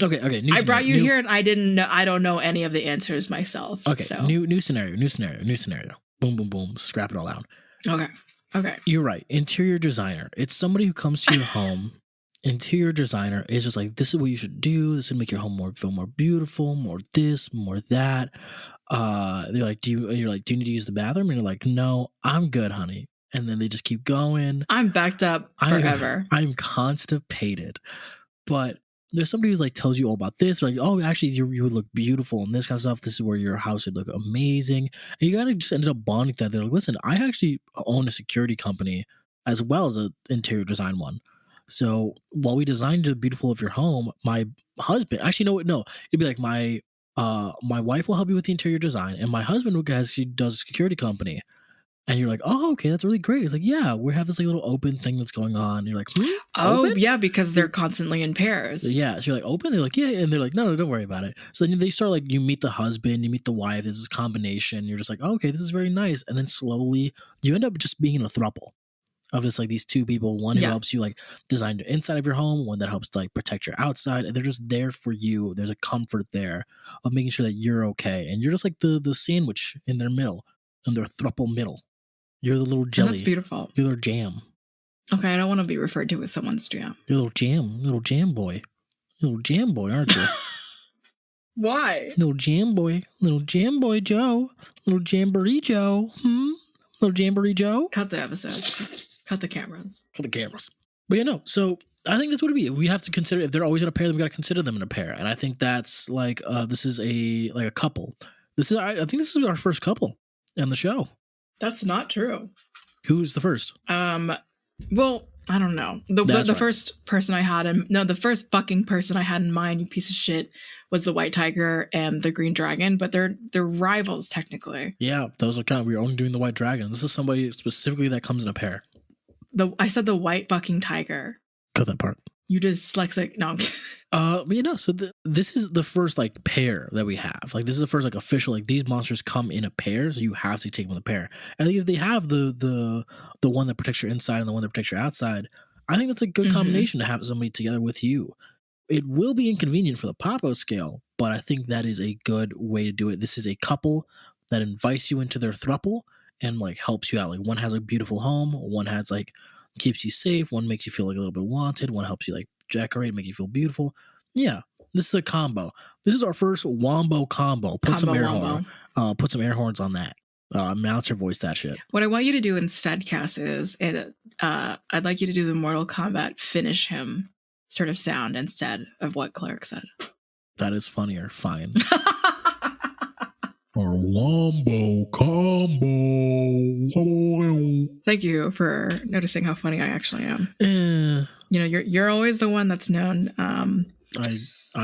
Okay. I brought you here, and I didn't know. I don't know any of the answers myself. Okay, so. New scenario. Boom, boom, boom. Scrap it all out. Okay. You're right. Interior designer. It's somebody who comes to your home. Interior designer is just like, this is what you should do. This would make your home feel more beautiful, more this, more that. They're like, do you need to use the bathroom? And you're like, no, I'm good, honey. And then they just keep going. I'm backed up forever. I'm constipated. But there's somebody who's like tells you all about this. Like, oh, actually, you would look beautiful and this kind of stuff. This is where your house would look amazing. And you gotta just ended up bonding that. They're like, listen, I actually own a security company as well as an interior design one. So while we designed the beautiful of your home, my husband it'd be like my wife will help you with the interior design, and my husband she does a security company. And you're like, oh, okay, that's really great. It's like, yeah, we have this like little open thing that's going on. And you're like, open? Yeah, because they're constantly in pairs. Yeah, so you're like, open? They're like, yeah, and they're like, no, don't worry about it. So then they start like, you meet the husband, you meet the wife. There's this combination. You're just like, oh, okay, this is very nice. And then slowly you end up just being in a throuple of just like these two people. One who helps you like design the inside of your home, one that helps like protect your outside, and they're just there for you. There's a comfort there of making sure that you're okay, and you're just like the sandwich in their middle, in their throuple middle. You're the little jelly. That's beautiful. You're their jam. Okay, I don't want to be referred to as someone's jam. You're little jam boy, aren't you? Why? Little jam boy Joe, little jamboree Joe. Little jamboree Joe. Cut the episode. Cut the cameras. But so I think that's what it'd be. We have to consider if they're always in a pair, then we got to consider them in a pair. And I think that's like this is a couple. I think this is our first couple on the show. That's not true. Who's the first? Well, I don't know. The Right. first person I had the first bucking person I had in mind, you piece of shit, was the white tiger and the green dragon, but they're rivals technically. Yeah, those are we're only doing the white dragon. This is somebody specifically that comes in a pair. I said the white bucking tiger. Cut that part. You dyslexic. No. But you know, so this is the first like pair that we have. Like this is the first like official, like these monsters come in a pair, so you have to take them with a pair. And if they have the one that protects your inside and the one that protects your outside, I think that's a good combination to have somebody together with you. It will be inconvenient for the Papo scale, but I think that is a good way to do it. This is a couple that invites you into their throuple and like helps you out. Like one has a beautiful home, one has like keeps you safe, one makes you feel like a little bit wanted, one helps you like decorate, make you feel beautiful. Yeah, this is a combo. This is our first wombo combo. Put some air horns on that. Announcer voice that shit. What I want you to do instead, Cass, is I'd like you to do the Mortal Kombat finish him sort of sound instead of what Cleric said. That is funnier. Fine. Our wombo combo. Thank you for noticing how funny I actually am. You know, you're always the one that's known I'm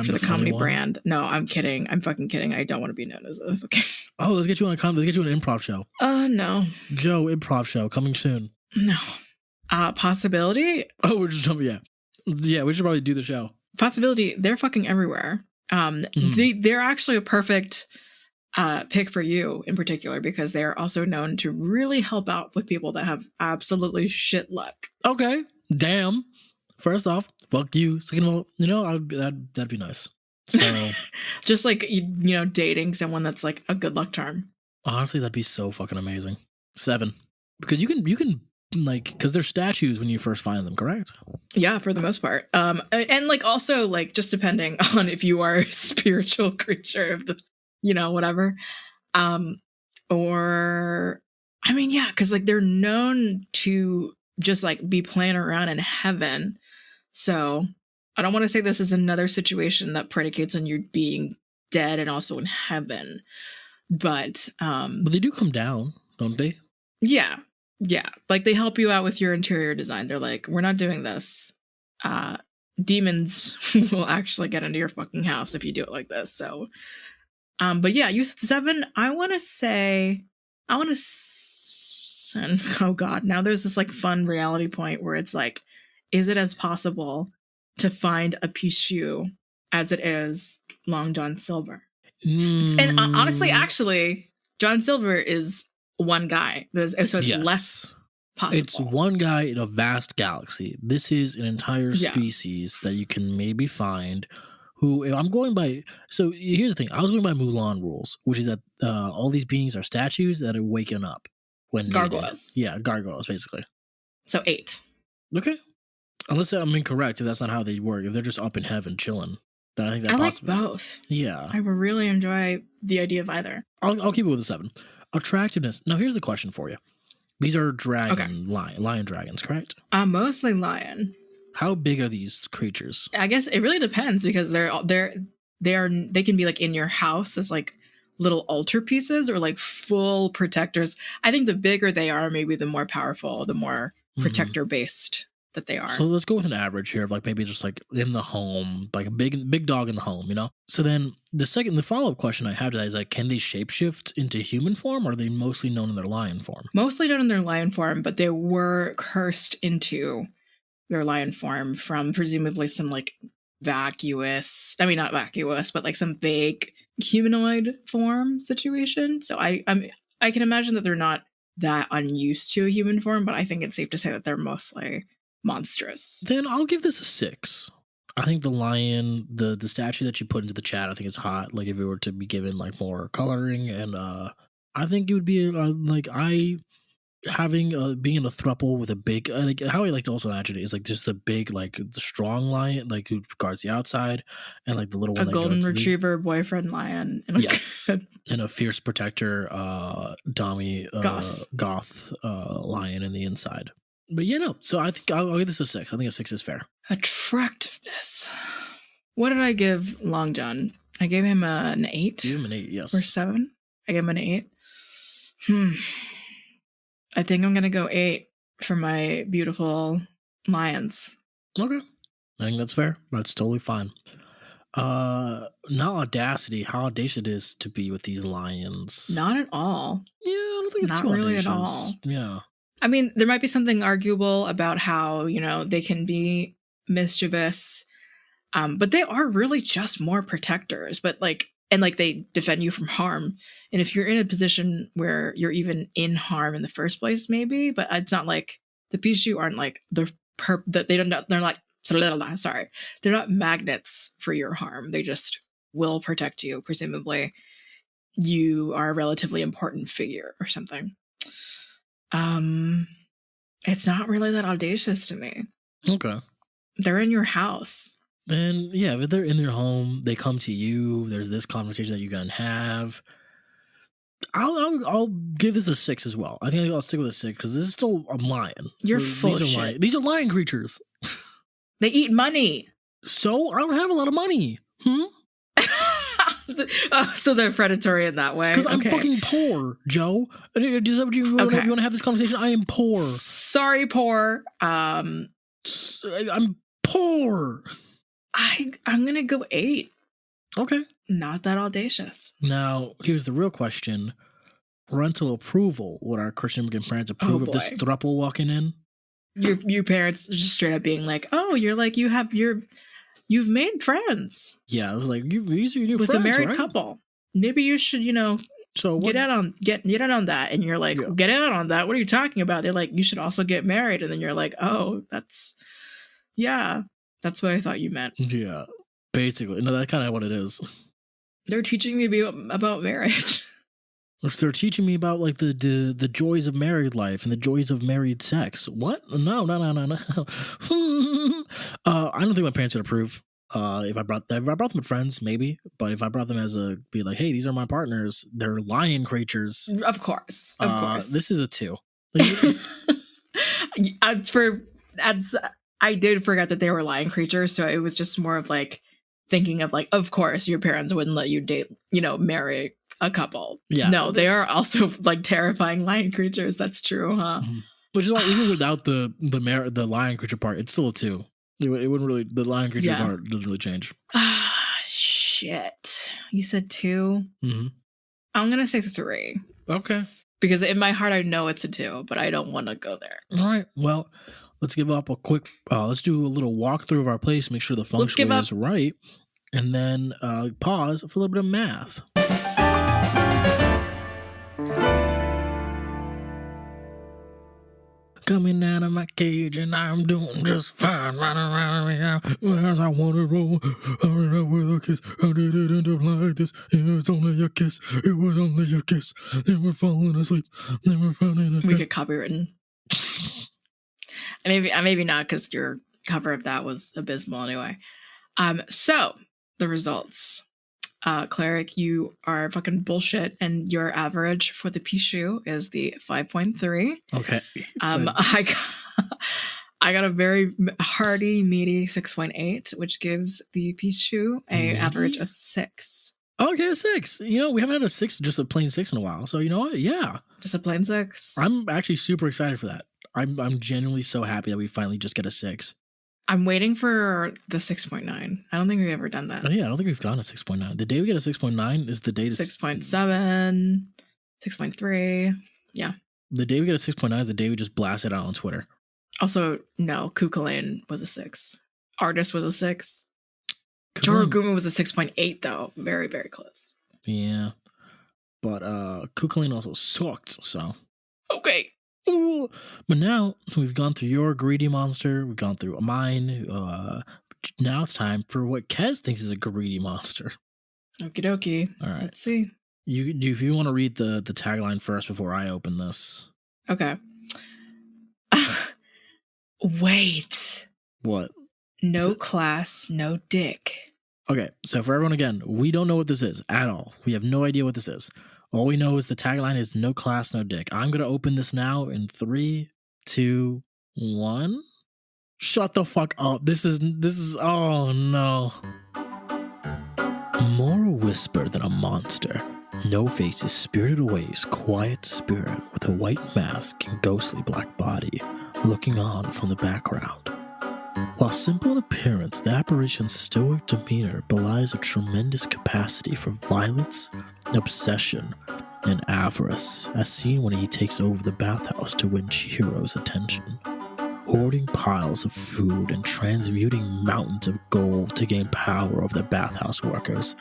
for the comedy brand. No, I'm kidding. I'm fucking kidding. I don't want to be known as a. Okay. Oh, let's get you on let's get you an improv show. No. Joe improv show coming soon. No. Possibility. Oh, we're just jumping. Yeah, we should probably do the show. Possibility. They're fucking everywhere. They're actually a perfect pick for you in particular because they are also known to really help out with people that have absolutely shit luck. Okay. Damn. First off, fuck you. Second of all, you know, that'd be nice. So, just like you know, dating someone that's like a good luck charm. Honestly, that'd be so fucking amazing. 7, because you can like because they're statues when you first find them, correct? Yeah, for the most part. And like also like just depending on if you are a spiritual creature of the, you know, whatever, or I mean, yeah, because like they're known to just like be playing around in heaven. So I don't want to say this is another situation that predicates on you being dead and also in heaven, but they do come down, don't they? Yeah. Like they help you out with your interior design. They're like, we're not doing this. Demons will actually get into your fucking house if you do it like this. So, but yeah, you said 7. I want to send. Oh God! Now there's this like fun reality point where it's like, is it as possible to find a Pixiu as it is Long John Silver? And honestly, actually, John Silver is one guy, so it's less possible. It's one guy in a vast galaxy. This is an entire species that you can maybe find. Who, if I'm going by, so here's the thing. I was going by Mulan rules, which is that all these beings are statues that are waking up when gargoyles. Needed. Yeah, gargoyles, basically. So 8. Okay. Unless I'm incorrect, if that's not how they work, if they're just up in heaven chilling, then I think that's possible. I like both. Yeah. I really enjoy the idea of either. I'll keep it with a 7. Attractiveness. Now, here's the question for you. These are lion dragons, correct? Mostly lion. How big are these creatures? I guess it really depends because they can be like in your house as like little altar pieces or like full protectors. I think the bigger they are, maybe the more powerful, the more protector based that they are. So let's go with an average here of like maybe just like in the home, like a big dog in the home, you know? So then the follow-up question I have to that is like, can they shapeshift into human form or are they mostly known in their lion form? Mostly known in their lion form, but they were cursed into their lion form from presumably some like not vacuous, but like some vague humanoid form situation. So I can imagine that they're not that unused to a human form, but I think it's safe to say that they're mostly monstrous. Then I'll give this a 6. I think the lion, the statue that you put into the chat, I think it's hot. Like if it were to be given like more coloring, and I think it would be being in a throuple with a big like how I like to also imagine it is like just the big like the strong lion like who guards the outside and like the little one a golden retriever boyfriend lion and and a fierce protector goth lion in the inside. But so I think I'll give this a 6. I think a 6 is fair. Attractiveness. What did I give Long John? I gave him an 8. You gave him an 8, yes. Or 7. I gave him an 8. I think I'm going to go 8 for my beautiful Lions. Okay. I think that's fair. That's totally fine. Now audacity, how audacious it is to be with these lions. Not at all. Yeah, I don't think it's Not too really audacious. at all. Yeah. I mean, there might be something arguable about how, they can be mischievous, but they are really just more protectors. But they defend you from harm. And if you're in a position where you're even in harm in the first place, maybe, but it's not like the Pixiu aren't like they're not magnets for your harm. They just will protect you. Presumably, you are a relatively important figure or something. It's not really that audacious to me. Okay. They're in your house. And yeah, if they're in their home, they come to you. There's this conversation that you can have. I'll give this a 6 as well. I think I'll stick with a 6 because this is still a lion. You're full of shit. These are lion creatures. They eat money. So I don't have a lot of money. So they're predatory in that way. Because I'm fucking poor, Joe. Is that what you want to have this conversation? I am poor. Sorry, poor. I'm poor. I'm gonna go 8. Okay. Not that audacious. Now, here's the real question. Parental approval. Would our Christian immigrant parents approve of this throuple walking in? Your parents just straight up being like, oh, you're like, you've made friends. Yeah, it's like these are your new with friends, a married right? couple. Maybe you should, so get out on that. And you're like, get out on that. What are you talking about? They're like, you should also get married. And then you're like, oh, that's what I thought you meant. Yeah, basically. No, that's kind of what it is. They're teaching me about marriage. They're teaching me about like the joys of married life and the joys of married sex. What? No. I don't think my parents would approve. If I brought them with friends, maybe. But if I brought them be like, hey, these are my partners. They're lion creatures. Of course. This is a 2. I did forget that they were lion creatures, so it was just more of like thinking of like, of course, your parents wouldn't let you date, marry a couple. Yeah. No, they are also like terrifying lion creatures. That's true, huh? Mm-hmm. Which is why even without the lion creature part, it's still a 2. It wouldn't really, the lion creature part doesn't really change. Shit. You said 2? Mm-hmm. I'm gonna say 3. Okay. Because in my heart I know it's a 2, but I don't want to go there. All right. Well, let's give up a quick. Let's do a little walkthrough of our place, make sure the feng shui is right, and then pause for a little bit of math. Coming out of my cage and I'm doing just fine, running around as I want to roll. I ran out with a kiss. How did it end up like this? It was only a kiss. It was only a kiss. Then we're falling asleep. Then we're falling. We get copywritten. Maybe not, because your cover of that was abysmal anyway. So the results. Cleric, you are fucking bullshit, and your average for the Pixiu is the 5.3. Okay. I got a very hearty, meaty 6.8, which gives the Pixiu a average of 6. Okay, 6. We haven't had a 6, just a plain 6 in a while. So you know what? Yeah, just a plain 6. I'm actually super excited for that. I'm genuinely so happy that we finally just get a 6. I'm waiting for the 6.9. I don't think we've ever done that. Oh, yeah, I don't think we've gotten a 6.9. The day we get a 6.9 is the day 6.7, 6.3. Yeah. The day we get a 6.9 is the day we just blast it out on Twitter. Also, no, Kukulane was a 6. Artist was a 6. Joroguma was a 6.8, though. Very, very close. Yeah. But Kukulane also sucked, so. Okay. Ooh. But now we've gone through your greedy monster. We've gone through mine. Now it's time for what Kez thinks is a greedy monster. Okie dokie. All right. Let's see. If you want to read the tagline first before I open this. Okay. Wait. What? No class, no dick. Okay, so for everyone again, we don't know what this is at all. We have no idea what this is. All we know is the tagline is no class, no dick. I'm going to open this now in 3, 2, 1. Shut the fuck up. This is, oh no. More a whisper than a monster. No Face is spirited away's quiet spirit with a white mask and ghostly black body, looking on from the background. While simple in appearance, the apparition's stoic demeanor belies a tremendous capacity for violence, obsession, and avarice, as seen when he takes over the bathhouse to win Chihiro's attention. Hoarding piles of food and transmuting mountains of gold to gain power over the bathhouse workers.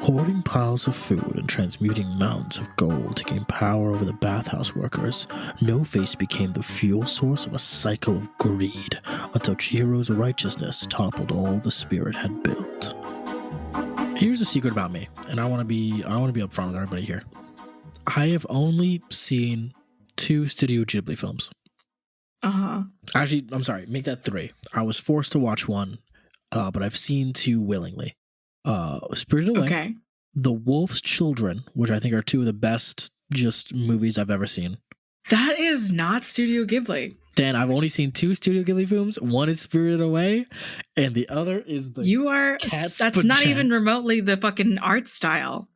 Hoarding piles of food and transmuting mountains of gold to gain power over the bathhouse workers, No-Face became the fuel source of a cycle of greed until Chihiro's righteousness toppled all the spirit had built. Here's a secret about me, and I want to be upfront with everybody here. I have only seen 2 Studio Ghibli films. Actually, I'm sorry, make that 3. I was forced to watch 1, but I've seen 2 willingly. Spirited Away, Okay. The Wolf's Children, which I think are 2 of the best just movies I've ever seen. That is not Studio Ghibli. Dan, I've only seen 2 Studio Ghibli films. One is Spirited Away, and the other is the You are. Cat's That's not vagina. even remotely the fucking art style.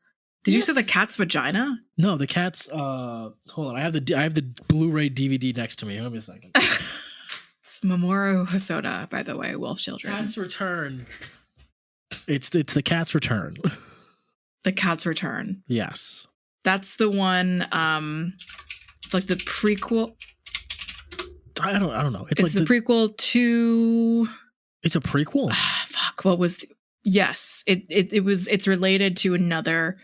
Did you say the cat's vagina? No, the cat's. Hold on, I have the Blu-ray DVD next to me. Let me a second. It's Mamoru Hosoda, by the way, Wolf Children. Cat's Return. It's the Cat's Return. The Cat's Return. Yes. That's the one. It's like the prequel. I don't know. It's like the prequel to. It's a prequel. Fuck. What was? Yes. It was. It's related to another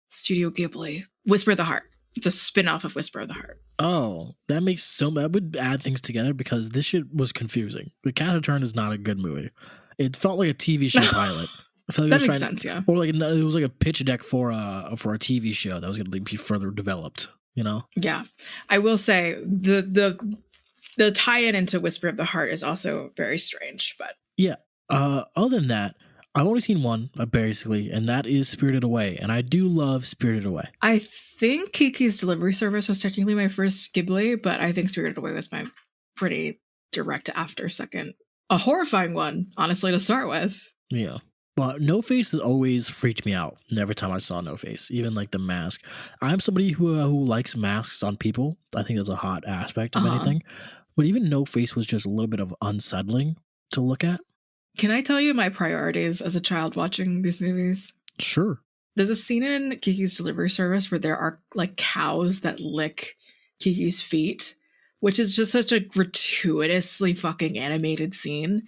Studio Ghibli. Whisper of the Heart. It's a spin-off of Whisper of the Heart. Oh, that would add things together because this shit was confusing. The Cat's Return is not a good movie. It felt like a TV show pilot. I felt like That makes sense, yeah. Or like it was like a pitch deck for a TV show that was going to be further developed. You know? Yeah, I will say the tie-in into Whisper of the Heart is also very strange, but yeah. Other than that, I've only seen 1 basically, and that is Spirited Away, and I do love Spirited Away. I think Kiki's Delivery Service was technically my first Ghibli, but I think Spirited Away was my pretty direct after second. A horrifying one, honestly, to start with. Yeah. Well, No-Face has always freaked me out every time I saw No-Face, even like the mask. I'm somebody who likes masks on people. I think that's a hot aspect of anything. But even No-Face was just a little bit of unsettling to look at. Can I tell you my priorities as a child watching these movies? Sure. There's a scene in Kiki's Delivery Service where there are like cows that lick Kiki's feet, which is just such a gratuitously fucking animated scene.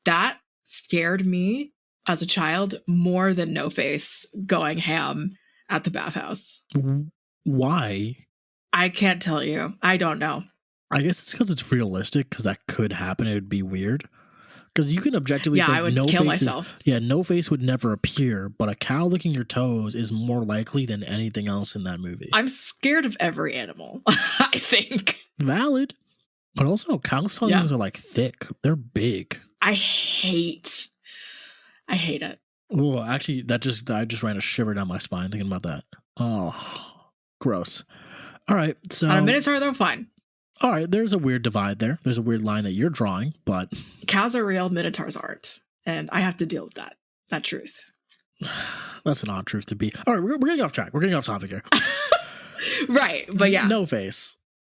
That scared me as a child more than No-Face going ham at the bathhouse. Why? I can't tell you. I don't know. I guess it's because it's realistic, because that could happen. It would be weird. Because you can objectively think I would kill myself. No-Face would never appear, but a cow licking your toes is more likely than anything else in that movie. I'm scared of every animal, I think. Valid. But also, cows' tongues are like thick. They're big. I hate it. Oh, actually, I just ran a shiver down my spine thinking about that. Oh, gross. All right, so On a Minotaur, though, fine. All right, there's a weird divide there. There's a weird line that you're drawing, but Cows are real, Minotaurs aren't. And I have to deal with that truth. that's an odd truth to be. All right, we're getting off track. We're getting off topic here. Right, but yeah. No-Face.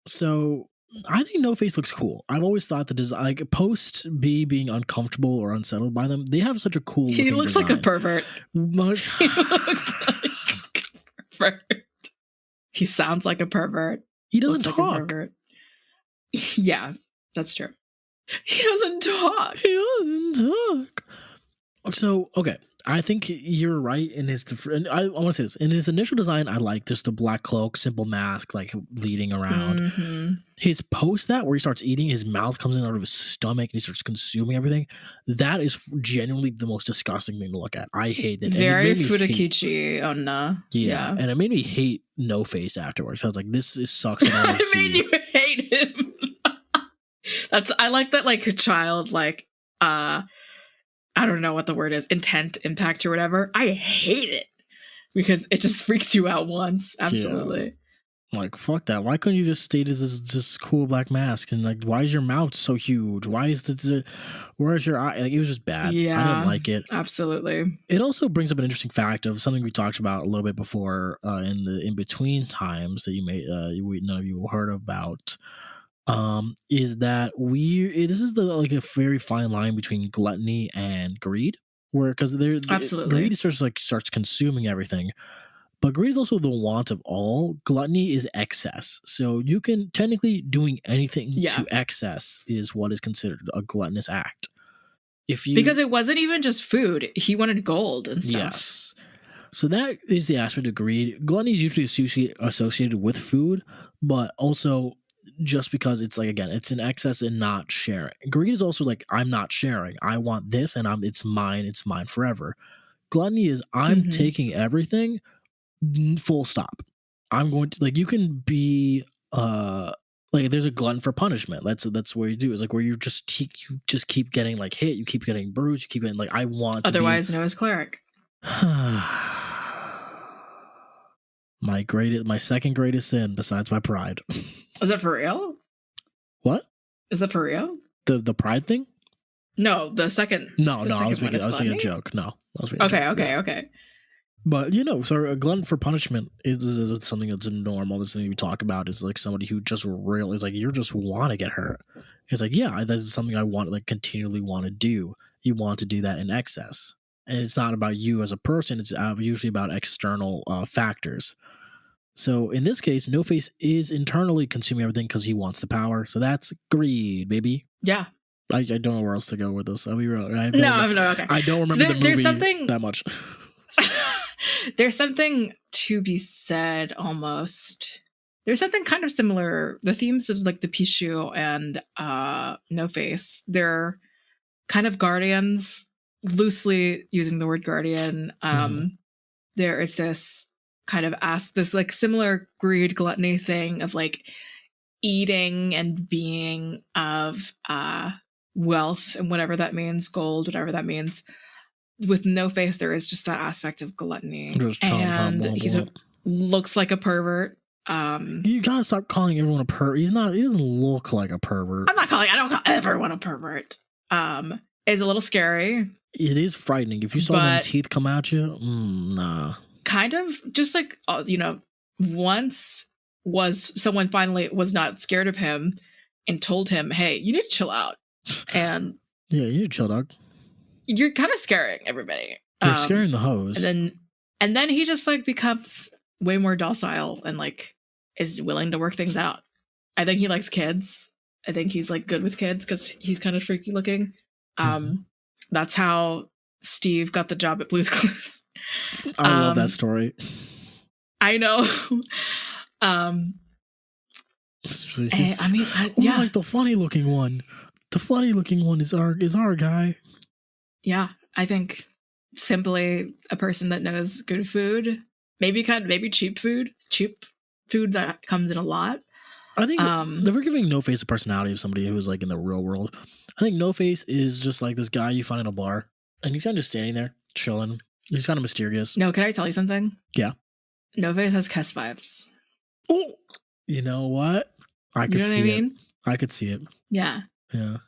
So I think No-Face looks cool. I've always thought the design, like post B being uncomfortable or unsettled by them, they have such a cool He looks design. like a pervert. But He looks like a pervert. He sounds like a pervert. he doesn't Looks like a talk. pervert. Yeah, that's true. He doesn't talk. He doesn't talk. So, okay. I think you're right in his. And I want to say this. In his initial design, I like just the black cloak, simple mask, like leading around. Mm-hmm. His post that, where he starts eating, his mouth comes in out of his stomach and he starts consuming everything. That is genuinely the most disgusting thing to look at. I hate it. Very And it made me hate- Fudakichi Onna. Yeah. And it made me hate No-Face afterwards. I was like, this sucks. I don't wanna I made see. you hate him. I like that, like a child, like I don't know what the word is, intent, impact, or whatever. I hate it because it just freaks you out once. Absolutely. Yeah. Like, fuck that. Why couldn't you just state as this just cool black mask? And like, why is your mouth so huge? Why is where's your eye? Like, it was just bad. Yeah. I didn't like it. Absolutely. It also brings up an interesting fact of something we talked about a little bit before in the in between times that none of you heard about. is that this is like a very fine line between gluttony and greed, where because Absolutely. greed starts consuming everything, but greed is also the want of all. Gluttony is excess, so you can technically doing anything to excess is what is considered a gluttonous act. Because it wasn't even just food, he wanted gold and stuff. Yes. So that is the aspect of greed. Gluttony is usually associated with food, but also just because it's like, again, it's an excess and not sharing. Greed is also like, I'm not sharing. I want this and it's mine forever. Gluttony is I'm taking everything, full stop. I'm going to, like, you can be like, there's a glutton for punishment. That's where you do. It's like where you just keep getting like hit, you keep getting bruised, you keep getting like, I want to otherwise known as cleric. My second greatest sin besides my pride. Is that for real? What? Is that for real? The pride thing? No, the second. No, I was making a joke. No, I was making Okay. But so a glutton for punishment is something that's normal. This thing we talk about is like somebody who just really is like, you just want to get hurt. It's like, yeah, that's something I want, like, continually want to do. You want to do that in excess, and it's not about you as a person. It's usually about external factors. So in this case, No Face is internally consuming everything because he wants the power. So that's greed, baby. Yeah. I don't know where else to go with this. I'll be real. Okay. I don't remember the movie that much. There's something to be said almost. There's something kind of similar. The themes of like the Pixiu and No Face, they're kind of guardians, loosely using the word guardian. There is this kind of this like similar greed gluttony thing of like eating and being of wealth and whatever that means, gold, whatever that means. With No Face, there is just that aspect of gluttony, and he looks like a pervert. You gotta stop calling everyone a pervert. He doesn't look like a pervert. I don't call everyone a pervert. It's a little scary. It is frightening. If you saw them teeth come at you, nah. Kind of just like, once someone finally was not scared of him and told him, hey, you need to chill out. And yeah, you need to chill, dog. You're kind of scaring everybody. You're scaring the hoes. And then he just like becomes way more docile and like is willing to work things out. I think he likes kids. I think he's like good with kids because he's kind of freaky looking. That's how Steve got the job at Blue's Clues. I love that story. I know. I like the funny looking one. The funny looking one is our guy. Yeah, I think simply a person that knows good food, maybe cheap food that comes in a lot. I think we're giving No Face a personality of somebody who's like in the real world. I think No Face is just like this guy you find in a bar, and he's kind of just standing there chilling. He's kind of mysterious. No, can I tell you something? Yeah. No Face has Kes vibes. Oh, you know what? I could see it. I could see it. Yeah. Yeah.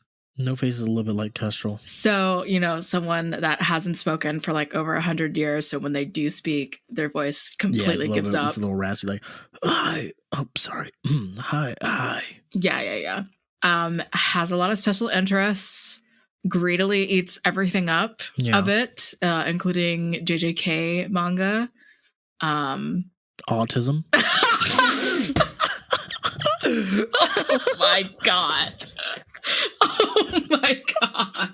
No Face is a little bit like Kestrel. So, someone that hasn't spoken for like over 100 years. So when they do speak, their voice completely gives up. It's a little raspy, like, hi. Oh, sorry. Hi. Yeah. Has a lot of special interests. Greedily eats everything up a bit, including JJK manga. Autism. Oh my god. Oh my god.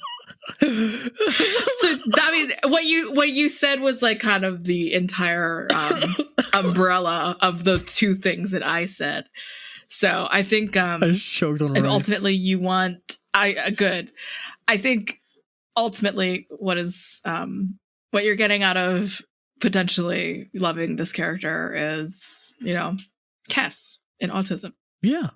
So I mean, what you said was like kind of the entire umbrella of the two things that I said. So I think I just choked on rice. Ultimately you want good. I think ultimately what you're getting out of potentially loving this character is, Kes and autism. Yeah.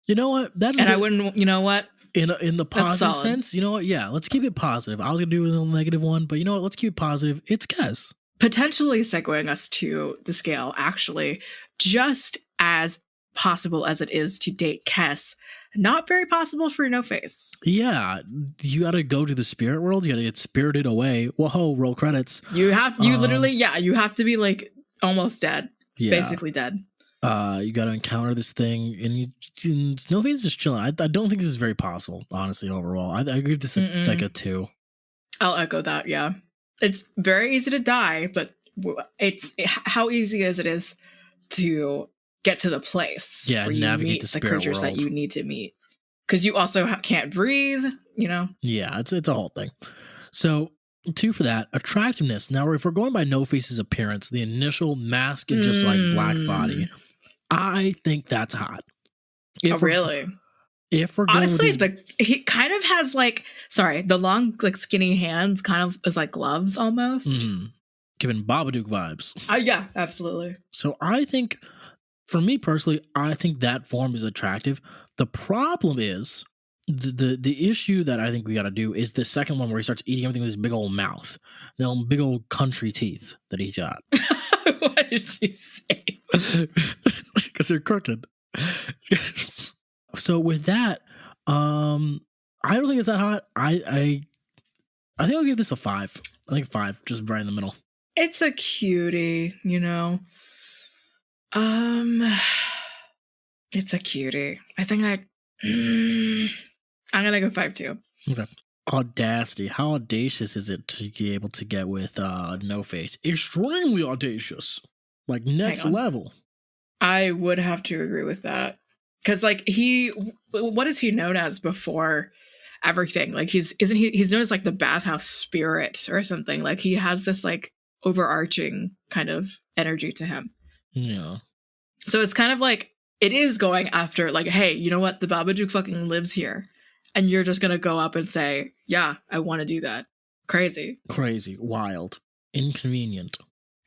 You know what? I wouldn't, you know what? In the positive sense, you know what? Yeah, let's keep it positive. I was going to do a little negative one, but you know what? Let's keep it positive. It's Kes. Potentially segueing us to the scale, actually, just as possible as it is to date Kes, not very possible for No Face. Yeah, you got to go to the spirit world. You got to get spirited away. Whoa, roll credits. You literally, you have to be like almost dead, basically dead. You got to encounter this thing, and Snowface is just chilling. I don't think this is very possible, honestly. Overall, I give this like a 2. I'll echo that. Yeah, it's very easy to die, but how easy is it to get to the place where you navigate meet the spirit creatures world that you need to meet, because you also can't breathe. Yeah, it's a whole thing. So 2 for that. Attractiveness. Now, if we're going by No Face's appearance, the initial mask and just like black body, I think that's hot. Really? If we're going honestly, with he kind of has the long skinny hands kind of is like gloves almost. Giving Babadook vibes. Yeah, absolutely. So I think, for me personally, I think that form is attractive. The problem is the issue that I think we got to do is the second one where he starts eating everything with his big old mouth, the big old country teeth that he got. What did she say? Because they're crooked. So with that, I don't think it's that hot. I think I'll give this a 5. I think 5, just right in the middle. It's a cutie, It's a cutie. I think I'm gonna go 5 too. Okay. Audacity. How audacious is it to be able to get with No Face? Extremely audacious. Like next level. I would have to agree with that. Because what is he known as before everything? Like he's known as like the bathhouse spirit or something. Like he has this like overarching kind of energy to him. Yeah. So it's kind of like it is going after like, hey, you know what? The Babadook fucking lives here. And you're just going to go up and say, yeah, I want to do that. Crazy. Crazy. Wild. Inconvenient.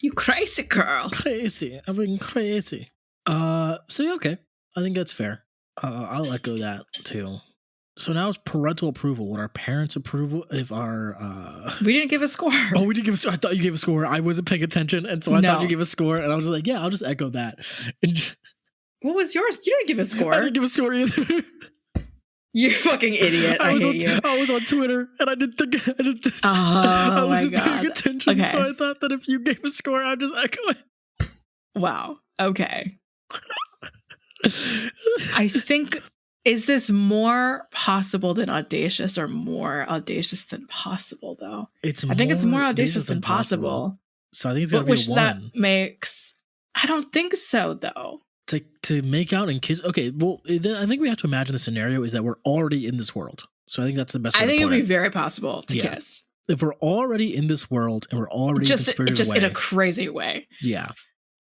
You crazy girl. Crazy. I'm being crazy. So yeah, okay. I think that's fair. I'll echo that too. So now it's parental approval. Would our parents' approval if our We didn't give a score. Oh, we didn't give a score. I thought you gave a score. I wasn't paying attention, and so I thought you gave a score, and I was like, yeah, I'll just echo that. What was yours? You didn't give a score. I didn't give a score either. You fucking idiot. I hate you. I was on Twitter, and I didn't think I wasn't paying attention, okay. So I thought that if you gave a score, I'd just echo it. Wow. Okay. I think, is this more possible than audacious or more audacious than possible, though? I think it's more audacious than possible. So I think it's got to be which 1. That makes... I don't think so, though. To make out and kiss... Okay, well, I think we have to imagine the scenario is that we're already in this world. So I think that's the best way I think to it put would be very possible to kiss. If we're already in this world and we're already just away, in a crazy way. Yeah.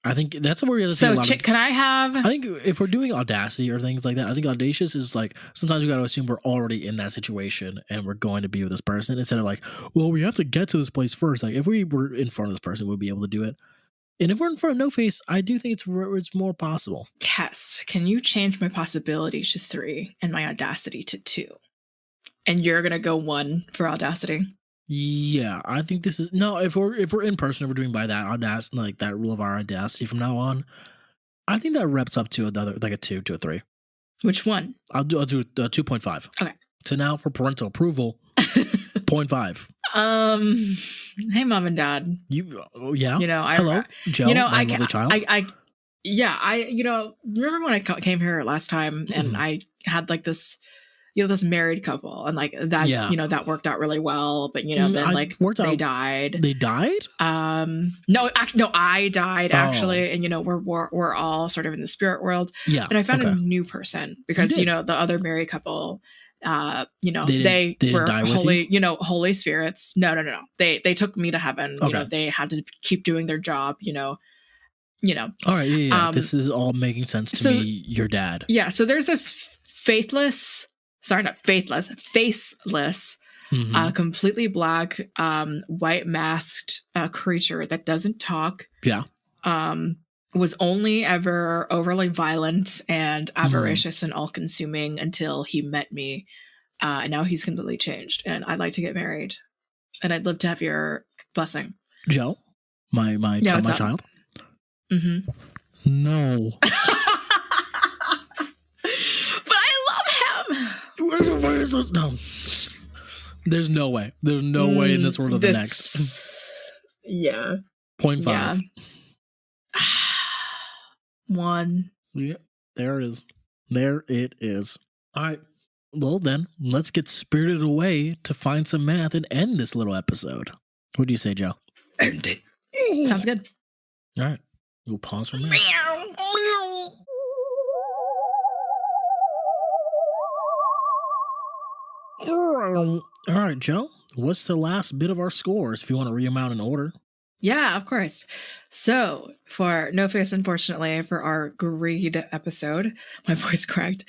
I think that's where we have to see a lot of... can I have... I think if we're doing audacity or things like that, I think audacious is like, sometimes we got to assume we're already in that situation and we're going to be with this person instead of like, well, we have to get to this place first. Like if we were in front of this person, we'd be able to do it. And if we're in front of No Face, I do think it's more possible. Yes. Can you change my possibility to 3 and my audacity to 2? And you're going to go 1 for audacity? Yeah, I think this is... No, if we're in person, if we're doing by that audacity, like that rule of our audacity from now on, I think that reps up to another, like a 2 to a 3. Which one? I'll do 2.5. Okay. So now for parental approval, 0.5. Hey, mom and dad. Yeah. Hello, Joe. My lovely child. Remember when I came here last time and I had like this, this married couple and like that, that worked out really well. But then like they died. They died? No, I died actually, and we're all sort of in the spirit world. Yeah. And I found a new person because the other married couple. They were holy, holy spirits. No. They took me to heaven. Okay. They had to keep doing their job. All right. Yeah. This is all making sense to me. Your dad. Yeah. So there's this faceless, completely black, white masked creature that doesn't talk. Yeah. Was only ever overly violent and avaricious and all-consuming until he met me. And now he's completely changed. And I'd like to get married. And I'd love to have your blessing. Joe? My child? Mm-hmm. No. But I love him! No. There's no way. There's no way in this world of the next. Yeah. 0.5. Yeah. 1. Yeah, there it is. There it is. All right. Well, then, let's get spirited away to find some math and end this little episode. What do you say, Joe? End it. Sounds good. All right. We'll pause for math. All right, Joe. What's the last bit of our scores if you want to read them out in order? Yeah, of course. So for No Face, unfortunately, for our greed episode, my voice cracked.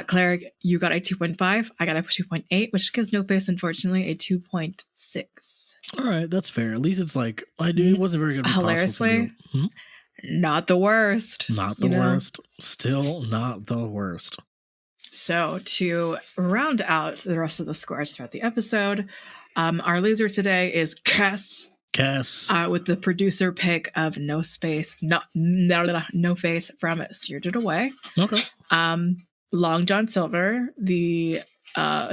Cleric, you got a 2.5. I got a 2.8, which gives No Face, unfortunately, a 2.6. All right, that's fair. At least it's like, it wasn't very good. Hilariously, not the worst. Not the worst. Still not the worst. So to round out the rest of the scores throughout the episode, our loser today is Cass. With the producer pick of No Face from Spirited Away. Okay. Long John Silver, the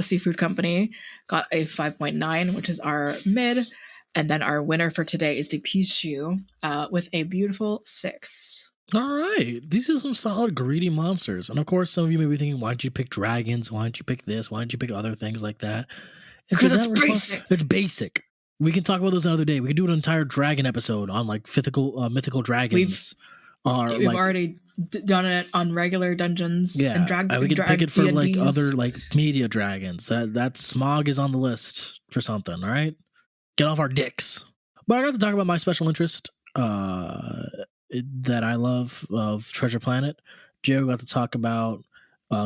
seafood company, got a 5.9, which is our mid. And then our winner for today is the Pixiu with a beautiful 6. All right. These are some solid greedy monsters. And of course, some of you may be thinking, why didn't you pick dragons? Why didn't you pick this? Why didn't you pick other things like that? Because it's basic. It's basic. We can talk about those another day. We could do an entire dragon episode on like mythical dragons. We've already done it on regular dungeons. Yeah, and dragons. We could pick it for like other like media dragons. That Smog is on the list for something. All right, get off our dicks. But I got to talk about my special interest that I love of Treasure Planet. Joe got to talk about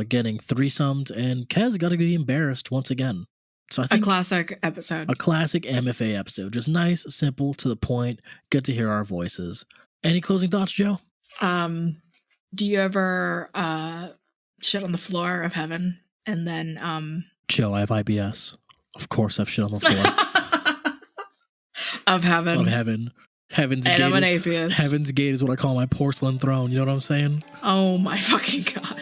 getting threesomed, and Kaz got to be embarrassed once again. So I think a classic episode. A classic MFA episode. Just nice, simple, to the point. Good to hear our voices. Any closing thoughts, Joe? Do you ever shit on the floor of heaven and then Joe, I have IBS. Of course I've shit on the floor. of heaven. Of heaven. Heaven's and Gate. I'm an atheist. Heaven's Gate is what I call my porcelain throne. You know what I'm saying? Oh my fucking God.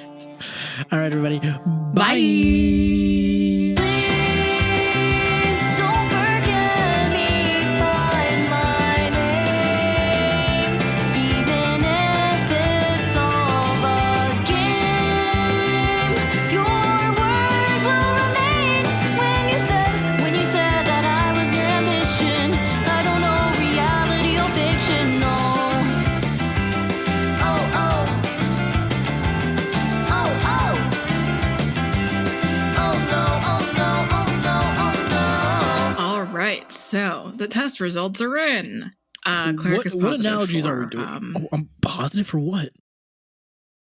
All right, everybody. Bye. Bye. Don't forget me by my name, even if it's all a game. Your word will remain when you said that I was your ambition. I don't know reality or fiction, no. So the test results are in. Cleric is positive what analogies for, are we doing? I'm positive for what?